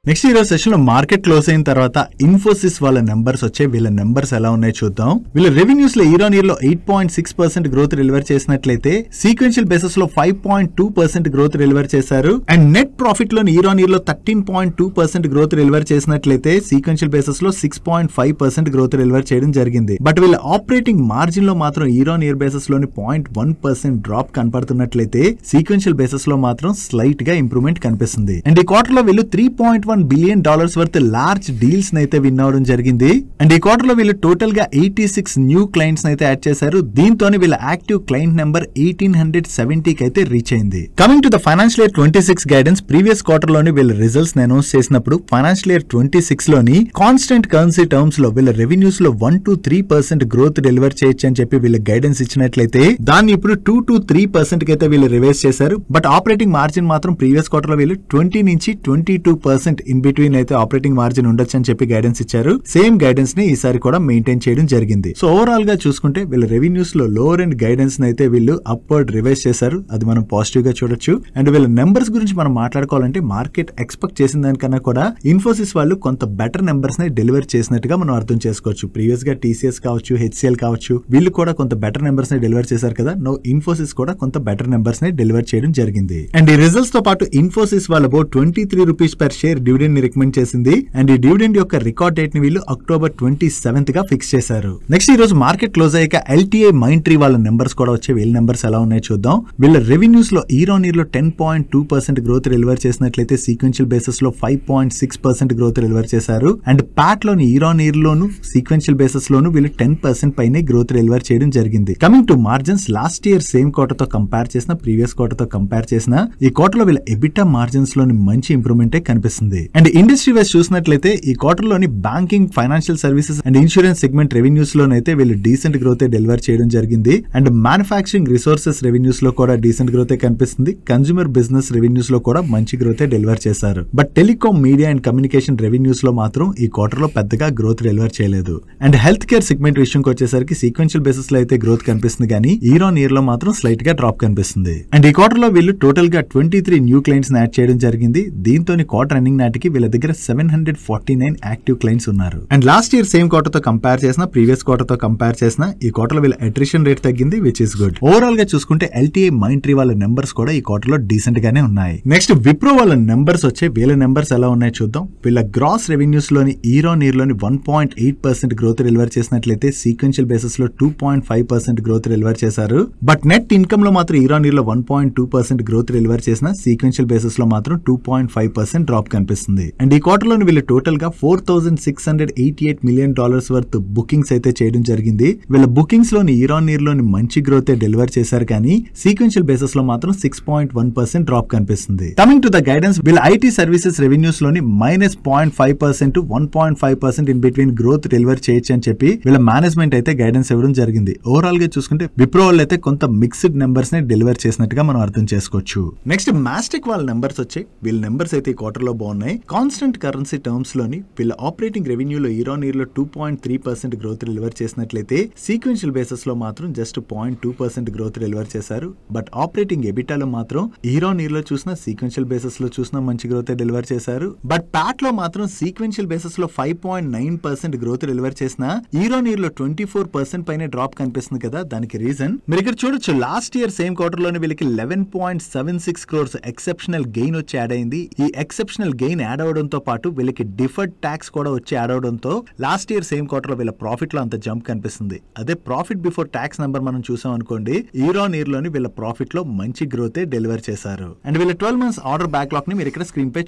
నెక్స్ట్ ఈరోజు సెషన్ లో మార్కెట్ క్లోజ్ అయిన తర్వాత ఇన్ఫోసిస్ వాళ్ళ నెంబర్స్ వచ్చాయి. వీళ్ళ నెంబర్స్ ఎలా ఉన్నాయో చూద్దాం. వీళ్ళ రెవెన్యూస్ లో ఇయర్ లో 8.6% గ్రోత్ డెలివర్ చేసినట్లయితే సీక్వెన్షియల్ బేసిస్ లో 5.2% గ్రోత్ డెలివర్ చేశారు. అండ్ నెట్ ప్రాఫిట్ లో ఇయర్ లో 13.2% గ్రోత్ డెలివర్ చేసినట్లయితే సీక్వెన్షియల్ బేసిస్ లో 6.5% గ్రోత్ డెలివర్ చేయడం జరిగింది. బట్ వీళ్ళ ఆపరేటింగ్ మార్జిన్ లో మాత్రం ఇయర్ బేసిస్ లోని 0.1% డ్రాప్ కనపడుతున్నట్లయితే సీక్వెన్షియల్ బేసిస్ లో మాత్రం స్లైట్ గా ఇంప్రూవ్మెంట్ కనిపిస్తుంది. అండ్ ఈ క్వార్టర్ లో వీళ్ళు $3.1 billion వర్త్ లార్జ్ డీల్స్ అయితే విన్ అవడం జరిగింది. అండ్ ఈ క్వార్టర్ లో వీళ్ళు టోటల్ గా 86 న్యూ క్లయింట్స్ అయితే యాడ్ చేశారు. దీంతో వీళ్ళ యాక్టివ్ క్లయింట్ నెంబర్ 1870 కి అయితే రీచ్ అయింది. Coming to the financial year 26 guidance, previous quarter లోని వీళ్ళ రిజల్ట్స్ అనౌన్స్ చేసినప్పుడు ఫైనాన్షియల్ ఇయర్ 26 లోని కాన్స్టెంట్ కరెన్సీ టర్మ్స్ లో వీళ్ళ రెవెన్యూస్ లో 1 to 3% గ్రోత్ డెలివర్ చేయొచ్చు అని చెప్పి వీళ్ళ గైడెన్స్ ఇచ్చినట్లయితే దాన్ని ఇప్పుడు 2 to 3% కి అయితే వీళ్ళు రివైజ్ చేశారు. బట్ ఆపరేటింగ్ మార్జిన్ మాత్రం ప్రీవియస్ క్వార్టర్ లో వీళ్ళు 20 నుంచి 22% ఇన్ బిట్వీన్ అయితే ఆపరేటింగ్ మార్జిన్ ఉండొచ్చు అని చెప్పి గైడెన్స్ ఇచ్చారు. సేమ్ గైడెన్స్ ని ఈసారి కూడా మెయింటైన్ చేయడం జరిగింది. సో ఓవరాల్ గా చూసుకుంటే వీళ్ళ రెవెన్యూస్ లో లోవర్ అండ్ గైడెన్స్ అయితే వీళ్ళు అప్వర్డ్ రివైజ్ చేశారు. అది మనం పాజిటివ్ గా చూడొచ్చు. అండ్ వీళ్ళ నెంబర్స్ గురించి మనం మాట్లాడుకోవాలంటే మార్కెట్ ఎక్స్పెక్ట్ చేసిన దానికన్నా కూడా ఇన్ఫోసిస్ వాళ్ళు కొంత బెటర్ నెంబర్స్ ని డెలివర్ చేసినట్టుగా మనం అర్థం చేసుకోవచ్చు. ప్రీవియస్ గా TCS కావచ్చు, HCL కావచ్చు, వీళ్ళు కూడా కొంత బెటర్ నెంబర్స్ ని డెలివర్ చేశారు కదా. నో ఇన్ఫోసిస్ కూడా కొంత బెటర్ నెంబర్స్ ని డెలివర్ చేయడం జరిగింది. అండ్ ఈ రిజల్ట్స్ తో పాటు ఇన్ఫోసిస్ వాళ్ళ about 23 rupees per share dividend ని రికమెండ్ చేసింది. అండ్ ఈ డివిడెండ్ యొక్క రికార్డ్ డేట్ ని వీళ్ళు October 27th గా ఫిక్స్ చేశారు. నెక్స్ట్ ఈ రోజు మార్కెట్ క్లోజ్ అయ్యాక LTI Mindtree వాళ్ళ నెంబర్స్ కూడా వచ్చే. వీళ్ళ నెంబర్స్ ఎలా ఉన్నాయో చూద్దాం. వీళ్ళ రెవెన్యూస్ లో ఇయర్ లో 10.2% గ్రోత్ డెలివర్ చేసినట్లయితే సీక్వెన్షియల్ బేసిస్ లో 5.6% గ్రోత్ డెలివర్ చేశారు. అండ్ ప్యాట్ లోని ఇయర్ లోను సీక్వెన్షియల్ బేసిస్ లోను వీళ్ళు 10% పైనే గ్రోత్ డెలివర్ చేయడం జరిగింది. Coming to margins, last year same quarter తో కంపేర్ చేసిన, ప్రీవియస్ క్వార్టర్ తో కంపేర్ చేసిన ఈ క్వార్టర్ లో వీళ్ళ ఎబిటా మార్జిన్స్ లోని మంచి ఇంప్రూవ్మెంట్ కనిపిస్తుంది. అండ్ ఇండస్ట్రీ వైస్ చూసినట్లయితే ఈ క్వార్టర్ లోని banking, financial services and insurance segment revenues లోనైతే వీళ్ళు డీసెంట్ గ్రోత్ డెలివర్ చేయడం జరిగింది. అండ్ మ్యానుఫ్యాక్చరింగ్ రిసోర్సెస్ రెవెన్యూస్ లో కూడా డీసెంట్ గ్రోత్ కనిపిస్తుంది. కన్స్యూమర్ బిజినెస్ రెవెన్యూస్ లో కూడా మంచి గ్రోత్ డెలివర్ చేశారు. But telecom, media and communication revenues లో మాత్రం ఈ క్వార్టర్ లో పెద్దగా గ్రోత్ డెలివర్ చేయలేదు. అండ్ హెల్త్ కేర్ సెగ్మెంట్ విషయంకి వచ్చేసరికి సీక్వెన్షియల్ బేసిస్ లో అయితే గ్రోత్ కనిపిస్తుంది, కానీ ఇయర్ లో మాత్రం స్లైట్ గా డ్రాప్ కనిపిస్తుంది. అండ్ ఈ క్వార్టర్ లో వీళ్ళు టోటల్ గా 23 న్యూ క్లయింట్స్ యాడ్ చేయడం జరిగింది. దీంతో క్వార్టర్ ఎండింగ్ నాటికి వీళ్ళ దగ్గర 749 యాక్టివ్ క్లయింట్స్ ఉన్నారు. And last year same quarter తో కంపేర్ చేసిన, ప్రీవియస్ క్వార్టర్ తో కంపేర్ చేసిన ఈ క్వార్టర్ లో వీళ్ళ అట్రిషన్ రేట్ తగ్గింది, విచ్ ఇస్ గుడ్. ఓవరాల్ గా చూసుకుంటే LTI Mindtree వాళ్ళ నెంబర్స్ కూడా ఈ క్వార్టర్ లో డీసెంట్ గానే ఉన్నాయి. నెక్స్ట్ విప్రో వాళ్ళ నెంబర్స్ వచ్చే, వీళ్ళ నెంబర్స్ ఎలా ఉన్నాయో చూద్దాం. వీళ్ళ గ్రాస్ రెవెన్యూస్ లోని ఇయర్ ఆన్ ఇయర్ లోని 1.8% గ్రోత్ డెలివర్ చేసినట్లయితే సీక్వెన్షియల్ బేసిస్ లో 2.5% గ్రోత్ డెలివర్ చేశారు. బట్ నెట్ ఇన్కమ్ లో మాత్రం ఇయర్ ఆన్ ఇయర్ లో 1.2% గ్రోత్ డెలివర్ చేసిన, సీక్వెన్షియల్ బేసిస్ లో మాత్రం 2.5% డ్రాప్ కనిపిస్తుంది. అండ్ ఈ క్వార్టర్ లో వీళ్ళు టోటల్ గా $4,688 million వర్త్ బుకింగ్స్ అయితే చేయడం జరిగింది. వీళ్ళ బుకింగ్స్ లోని ఇయర్ ఆన్ ఇయర్ లోని మంచి గ్రోత్ డెలివర్ చేశారు, కానీ సీక్వెన్షియల్ బేసిస్ లో మాత్రం 6.1% డ్రాప్ కనిపిస్తుంది. కమింగ్ టు ద గైడెన్స్, వీళ్ళ ఐటీ సర్వీసెస్ రెవెన్యూస్ లోని -0.5% to 1.5% in between growth deliver చేయొచ్చు అని చెప్పి వీళ్ళ మేనేజ్మెంట్ అయితే గైడెన్స్ ఇవ్వడం జరిగింది. ఓవరాల్ గా చూసుకుంటే విప్రో వాళ్ళు అయితే కొంత మిక్స్డ్ నెంబర్స్ ని డెలివర్ చేసినట్టుగా మనం అర్థం చేసుకోవచ్చు. నెక్స్ట్ మాస్టెక్ వాళ్ళ నెంబర్స్ వచ్చాయి. వీళ్ళ నెంబర్స్ అయితే ఈ క్వార్టర్ లో బాగున్నాయి. కాన్స్టెంట్ కరెన్సీ టర్మ్స్ లోని వీళ్ళ ఆపరేటింగ్ రెవెన్యూలో ఇయర్ ఆన్ ఇయర్ లో 2.3% గ్రోత్ డెలివర్ చేసినట్లయితే సీక్వెన్షియల్ బేసిస్ లో మాత్రం జస్ట్ 0.2% గ్రోత్ డెలివర్ చేశారు. బట్ ఆపరేటింగ్ ఎబిటాలో మాత్రం ఇయర్ ఆన్ ఇయర్ లో చూసిన, సీక్వెన్షియల్ బేసిస్ లో చూసిన మంచి గ్రోత్ డెలివర్ చేశారు. బట్ ప్యాట్ లో మాత్రం సీక్వెన్షియల్ బేసిస్ లో 5.9% గ్రోత్ డెలివర్ చేసిన, ఇయర్ ఆన్ ఇయర్ లో 24% పైన డ్రాప్ కనిపిస్తుంది కదా. దానికి రీజన్ మీరు ఇక్కడ చూడొచ్చు. లాస్ట్ ఇయర్ సేమ్ క్వార్టర్ లోనే వీళ్ళకి 11.76 crores ఎక్సెప్షనల్ గెయిన్ వచ్చి యాడ్ అయింది. ఈ ఎక్సెప్షనల్ గెయిన్ యాడ్ అవడంతో పాటు వీళ్ళకి డిఫర్డ్ ట్యాక్స్ కూడా వచ్చి యాడ్ అవడంతో లాస్ట్ ఇయర్ సేమ్ క్వార్టర్ లో వీళ్ళ ప్రాఫిట్ లో అంత జంప్ కనిపిస్తుంది. అదే ప్రాఫిట్ బిఫోర్ ట్యాక్స్ నెంబర్ మనం చూసాం అనుకోండి, ఇయర్ ఆన్ ఇయర్ లోని వీళ్ళ ప్రాఫిట్ లో మంచి గ్రోత్ డెలివర్ చేశారు. అండ్ వీళ్ళ 12 months ఆర్డర్ బ్యాక్లాగ్ ని మీరు ఇక్కడ స్క్రీన్ పై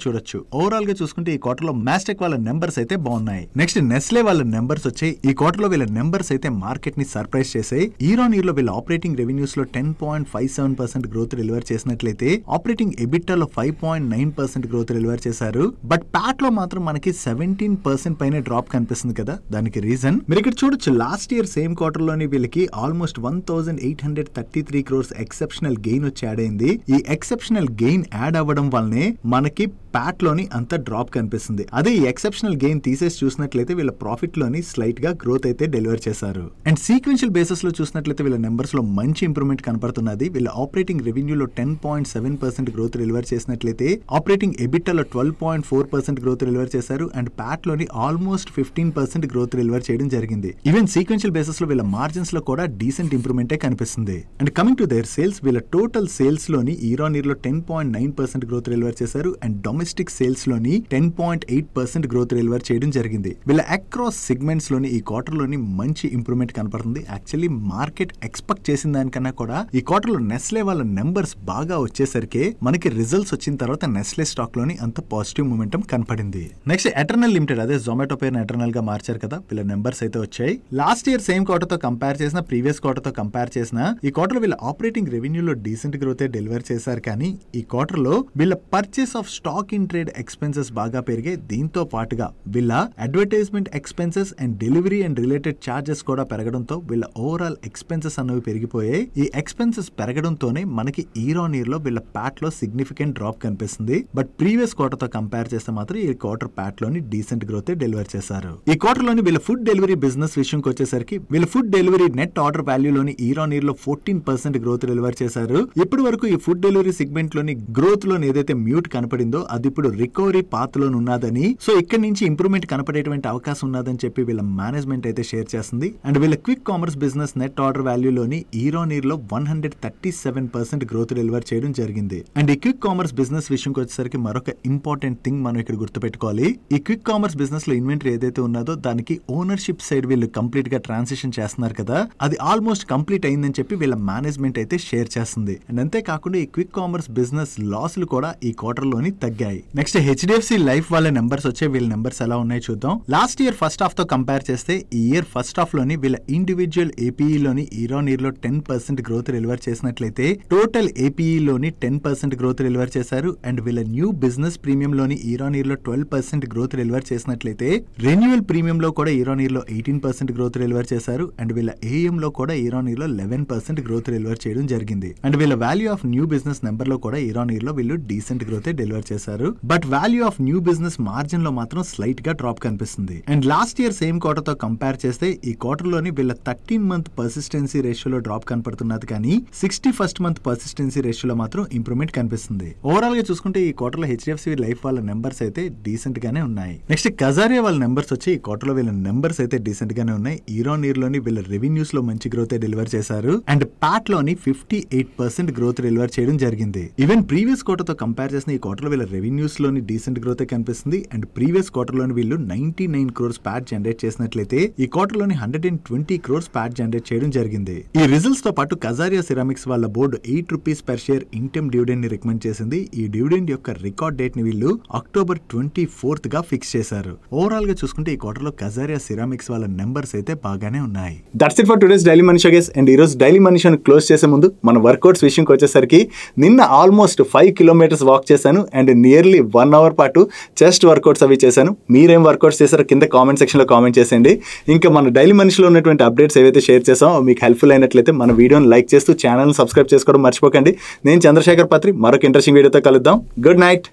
చూడొచ్చు. ఓవరాల్ గా చూసుకుంటే ఈ క్వార్టర్ లో మాస్టెక్ వాళ్ళ నెంబర్స్ అయితే బాగున్నాయి. నెక్స్ట్ నెస్లే వాళ్ళ నెంబర్స్ వచ్చాయి. ఈ క్వార్టర్ లో వీళ్ళ నెంబర్స్ అయితే మార్కెట్ ని సర్ప్రైజ్ చేసాయి. ఇయర్ ఆన్ ఇయర్ లో వీళ్ళ ఆపరేటింగ్ రెవెన్యూస్ లో 10.57% గ్రోత్ డెలివర్ చేసినట్లయితే ఆపరేటింగ్ ఎబిటా లో 5.9% గ్రోత్ డెలివర్ చేశారు. బట్ ప్యాట్ లో మాత్రం మనకి 17% పైన డ్రాప్ కనిపిస్తుంది కదా. దానికి రీజన్ మీరు ఇక్కడ చూడొచ్చు. లాస్ట్ ఇయర్ సేమ్ క్వార్టర్ లోని వీళ్ళకి ఆల్మోస్ట్ 1,833 crores ఎక్సెప్షనల్ గెయిన్ వచ్చి యాడ్ అయింది. ఈ ఎక్సెప్షనల్ గెయిన్ యాడ్ అవ్వడం వల్లనే మనకి ప్యాట్ లోని అంత డ్రాప్ కనిపిస్తుంది. అదే ఈ ఎక్సెప్షనల్ గెయిన్ తీసేసి చూసినట్లయితే వీళ్ళ ప్రాఫిట్ లోని స్లైట్ గా గ్రోత్ అయితే డెలివర్ చేశారు. అండ్ సీక్వెన్షియల్ బేసిస్ లో చూసినట్లయితే వీళ్ళ నెంబర్స్ లో మంచి ఇంప్రూవ్మెంట్ కనపడుతున్నది. వీళ్ళ ఆపరేటింగ్ రెవెన్యూలో 10.7% గ్రోత్ డెలివర్ చేసినట్లయితే ఆపరేటింగ్ ఎబిటాలో 12.4% గ్రోత్ డెలివర్ చేశారు. అండ్ ప్యాట్ లోని ఆల్మోస్ట్ 15% గ్రోత్ డెలివర్ చేయడం జరిగింది. ఈవెన్ సీక్వెన్షియల్ బేసిస్ లో వీళ్ళ మార్జిన్స్ లో కూడా డీసెంట్ ఇంప్రూవ్మెంట్ కనిపిస్తుంది. And coming to their sales, వీళ్ళ టోటల్ సేల్స్ లోని ఇయర్ ఆన్ ఇయర్ లో 10.9% గ్రోత్ డెలివర్ చేశారు. అండ్ డొమెస్టిక్ సేల్స్ లోని 10.8% గ్రోత్ డెలివర్ చేయడం జరిగింది. వీళ్ళ అక్రాస్ సెగ్మెంట్స్ లోని ఈ క్వార్టర్ లోని మంచి ఇంప్రూవ్మెంట్ కనపడుతుంది. యాక్చువల్లీ మార్కెట్ ఎక్స్పెక్ట్ చేసిన దానికన్నా కూడా ఈ క్వార్టర్ లో నెస్లే వాళ్ళ నెంబర్స్ బాగా వచ్చేసరికి మనకి రిజల్ట్స్ వచ్చిన తర్వాత నెస్లే స్టాక్ లోని అంత పాజిటివ్ మూమెంటం కనపడింది. నెక్స్ట్ ఎటర్నల్ లిమిటెడ్, అదే జొమాటో పేరును ఎటర్నల్ గా మార్చారు కదా, వీళ్ళ నెంబర్స్ అయితే వచ్చాయి. లాస్ట్ ఇయర్ సేమ్ క్వార్టర్ తో కంపేర్ చేసిన, ప్రీవియస్ క్వార్టర్ తో కంపేర్ చేసిన ఈ క్వార్టర్ వీళ్ళ ఆపరేటింగ్ రెవెన్యూలో డీసెంట్ గ్రోత్ డెలివర్ చేశారు. కానీ ఈ క్వార్టర్ లో వీళ్ళ purchase of stock in trade expenses బాగా పెరిగాయి. దీంతో పాటుగా వీళ్ళ advertisement expenses and delivery and related charges కూడా పెరగడంతో వీళ్ళ ఓవరాల్ ఎక్స్పెన్సెస్ అనేవి పెరిగిపోయాయి. ఈ ఎక్స్పెన్సెస్ పెరగడంతోనే మనకి ఇయర్ ఆన్ ఇయర్ లో వీళ్ళ ప్యాట్ లో సిగ్నిఫికెంట్ డ్రాప్ కనిపిస్తుంది. బట్ ప్రీవియస్ క్వార్టర్ తో కంపేర్ చేస్తే మాత్రం ఈ క్వార్టర్ ప్యాట్ లోని డీసెంట్ గ్రోత్ డెలివర్ చేశారు. ఈ క్వార్టర్ లోని వీళ్ళ ఫుడ్ డెలివరీ బిజినెస్ విషయంకి వచ్చేసరికి వీళ్ళ food delivery net order value లోని ఇయర్ ఆన్ ఇయర్ లో 14% గ్రోత్ డెలివర్ చేశారు. ఇప్పటి వరకు ఈ ఫుడ్ డెలివరీ సెగ్మెంట్ లోని గ్రోత్ లోని ఏదైతే మ్యూట్ కనపడిందో అది ఇప్పుడు రికవరీ పాత్ లో ఉన్నదని, సో ఇక్కడ నుంచి ఇంప్రూవ్మెంట్ కనపడేటువంటి అవకాశం ఉన్నదని చెప్పి వీళ్ళ మేనేజ్మెంట్ అయితే షేర్ చేస్తుంది. అండ్ వీళ్ళ quick commerce business net order value లోని ఇయర్ ఆన్ ఇయర్ లో 137% గ్రోత్ డెలివర్ చేయడం జరిగింది. అండ్ ఈ క్విక్ కామర్స్ బిజినెస్ విషయంకి వచ్చేసరికి మరొక ఇంపార్టెంట్ థింగ్ మనం ఇక్కడ గుర్తుపెట్టుకోవాలి. ఈ క్విక్ కామర్స్ బిజినెస్ లో ఇన్వెంటరీ ఏదైతే ఉన్నదో దానికి ఓనర్షిప్ సైడ్ వీళ్ళు కంప్లీట్ గా ట్రాన్సిషన్ చేస్తున్నారు కదా, అది ఆల్మోస్ట్ కంప్లీట్ అయిందని చెప్పి వీళ్ళ మేనేజ్మెంట్ అయితే షేర్ చేస్తుంది. అండ్ అంతేకాకుండా ఈ క్విక్ కామర్స్ బిజినెస్ లాస్లు కూడా ఈ క్వార్టర్ లోని తగ్గాయి. నెక్స్ట్ HDFC లైఫ్ వాళ్ళ నెంబర్స్ వచ్చే, వీళ్ళ నెంబర్స్ ఎలా ఉన్నాయి చూద్దాం. లాస్ట్ ఇయర్ ఫస్ట్ హాఫ్ తో కంపేర్ చేస్తే ఈ ఇయర్ ఫస్ట్ హాఫ్ లోని వీళ్ళ ఇండివిజువల్ ఏపీఈ లోని ఇయర్ ఆన్ ఇయర్ లో 10% గ్రోత్ డెలివర్ చేసినట్లయితే టోటల్ ఏపీఈ లోని 10% గ్రోత్ డెలివర్ చేశారు. అండ్ వీళ్ళ న్యూ బిజినెస్ ప్రీమియం లోని ఇయర్ ఆన్ ఇయర్ లో 12% గ్రోత్ డెలివర్ చేసినట్లయితే రెన్యువల్ ప్రీమియం లో కూడా ఇయర్ ఆన్ ఇయర్ లో 18% గ్రోత్ డెలివర్ చేశారు. అండ్ వీళ్ళ ఏఎం లో కూడా ఇయర్ ఆన్ ఇయర్ లో 11% గ్రోత్ డెలివర్ చేయడం జరిగింది. అండ్ వీళ్ళ value of new business number లో కూడా ఇయర్ ఆన్ ఇయర్ లో వీళ్ళు డీసెంట్ గ్రోత్ డెలివర్ చేశారు. చేశారు. But value of new business margin లో మాత్రం స్లైట్ గా డ్రాప్ కనిపిస్తుంది. And last year same quarter తో కంపేర్ చేస్తే ఈ క్వార్టర్ లోని వీళ్ళ 13 మంత్ పర్సిస్టెన్సీ రేషియోలో డ్రాప్ కనపడుతున్నది, కానీ 61st మంత్ పర్సిస్టెన్సీ రేషియోలో మాత్రం ఇంప్రూవ్మెంట్ కనిపిస్తుంది. ఓవరాల్ గా చూసుకుంటే ఈ క్వార్టర్ లో హెచ్డిఎఫ్సి లైఫ్ వాళ్ళ నెంబర్స్ అయితే డీసెంట్ గానే ఉన్నాయి. నెక్స్ట్ కజారియా వాళ్ళ నెంబర్స్ వచ్చి ఈ క్వార్టర్ లో వీళ్ళ నెంబర్స్ అయితే డీసెంట్ గానే ఉన్నాయి. ఇయర్ ఆన్ ఇయర్ లోని వీళ్ళ రెవెన్యూస్ లో మంచి గ్రోత్ డెలివర్ చేశారు. అండ్ ప్యాట్ లోని 58% గ్రోత్ డెలివర్ చేయడం జరిగింది. ఈవెన్ ప్రీవియస్ క్వార్టర్ తో కంపేర్ చేసిన ఈ క్వార్టర్ లో వీళ్ళ రెవెన్యూస్ లోని డీసెంట్ గ్రోత్ కనిపిస్తుంది. అండ్ ప్రీవియస్ క్వార్టర్ లోని వీళ్ళు 99 crores ప్యాట్ జనరేట్ చేసినట్లయితే ఈ క్వార్టర్ లోని 120 crores ప్యాట్ జనరేట్ చేయడం జరిగింది. ఈ రిజల్ట్స్ తో పాటు కజారియా సిరామిక్స్ వాళ్ళ బోర్డు ₹8 per share ఇంటెమ్ డివిడెండ్ ని రికమెండ్ చేసింది. ఈ డివిడెండ్ యొక్క రికార్డ్ డేట్ ని వీళ్ళు October 24th గా ఫిక్స్ చేశారు. ఓవరాల్ గా చూసుకుంటే ఈ క్వార్టర్ లో కజారియా సిరామిక్స్ వాళ్ళ నెంబర్స్ అయితే బాగానే ఉన్నాయి. That's it for today's daily money show guys. And ఈ రోజు డైలీ మనీ షోని క్లోజ్ చేసే ముందు మన వర్కౌట్స్ విషయంకి వచ్చేసరికి నిన్న ఆల్మోస్ట్ 5 kilometers వాక్ చేశాను అండ్ నియర్లీ 1 hour పాటు చెస్ట్ వర్కౌట్స్ అవి చేశాను. మీరేం వర్కౌట్స్ చేశారో కింద కామెంట్ సెక్షన్ లో కామెంట్ చేసేయండి. ఇంకా మన డైలీ మనీలో ఉన్నటువంటి అప్డేట్స్ ఏవైతే షేర్ చేసామో మీకు హెల్ప్ఫుల్ అయినట్లయితే మన వీడియోని లైక్ చేస్తూ ఛానల్ సబ్స్క్రైబ్ చేసుకోవడం మర్చిపోకండి. నేను చంద్రశేఖర్ పత్రి మరొక ఇంట్రెస్టింగ్ వీడియోతో కలుద్దాం. Good night.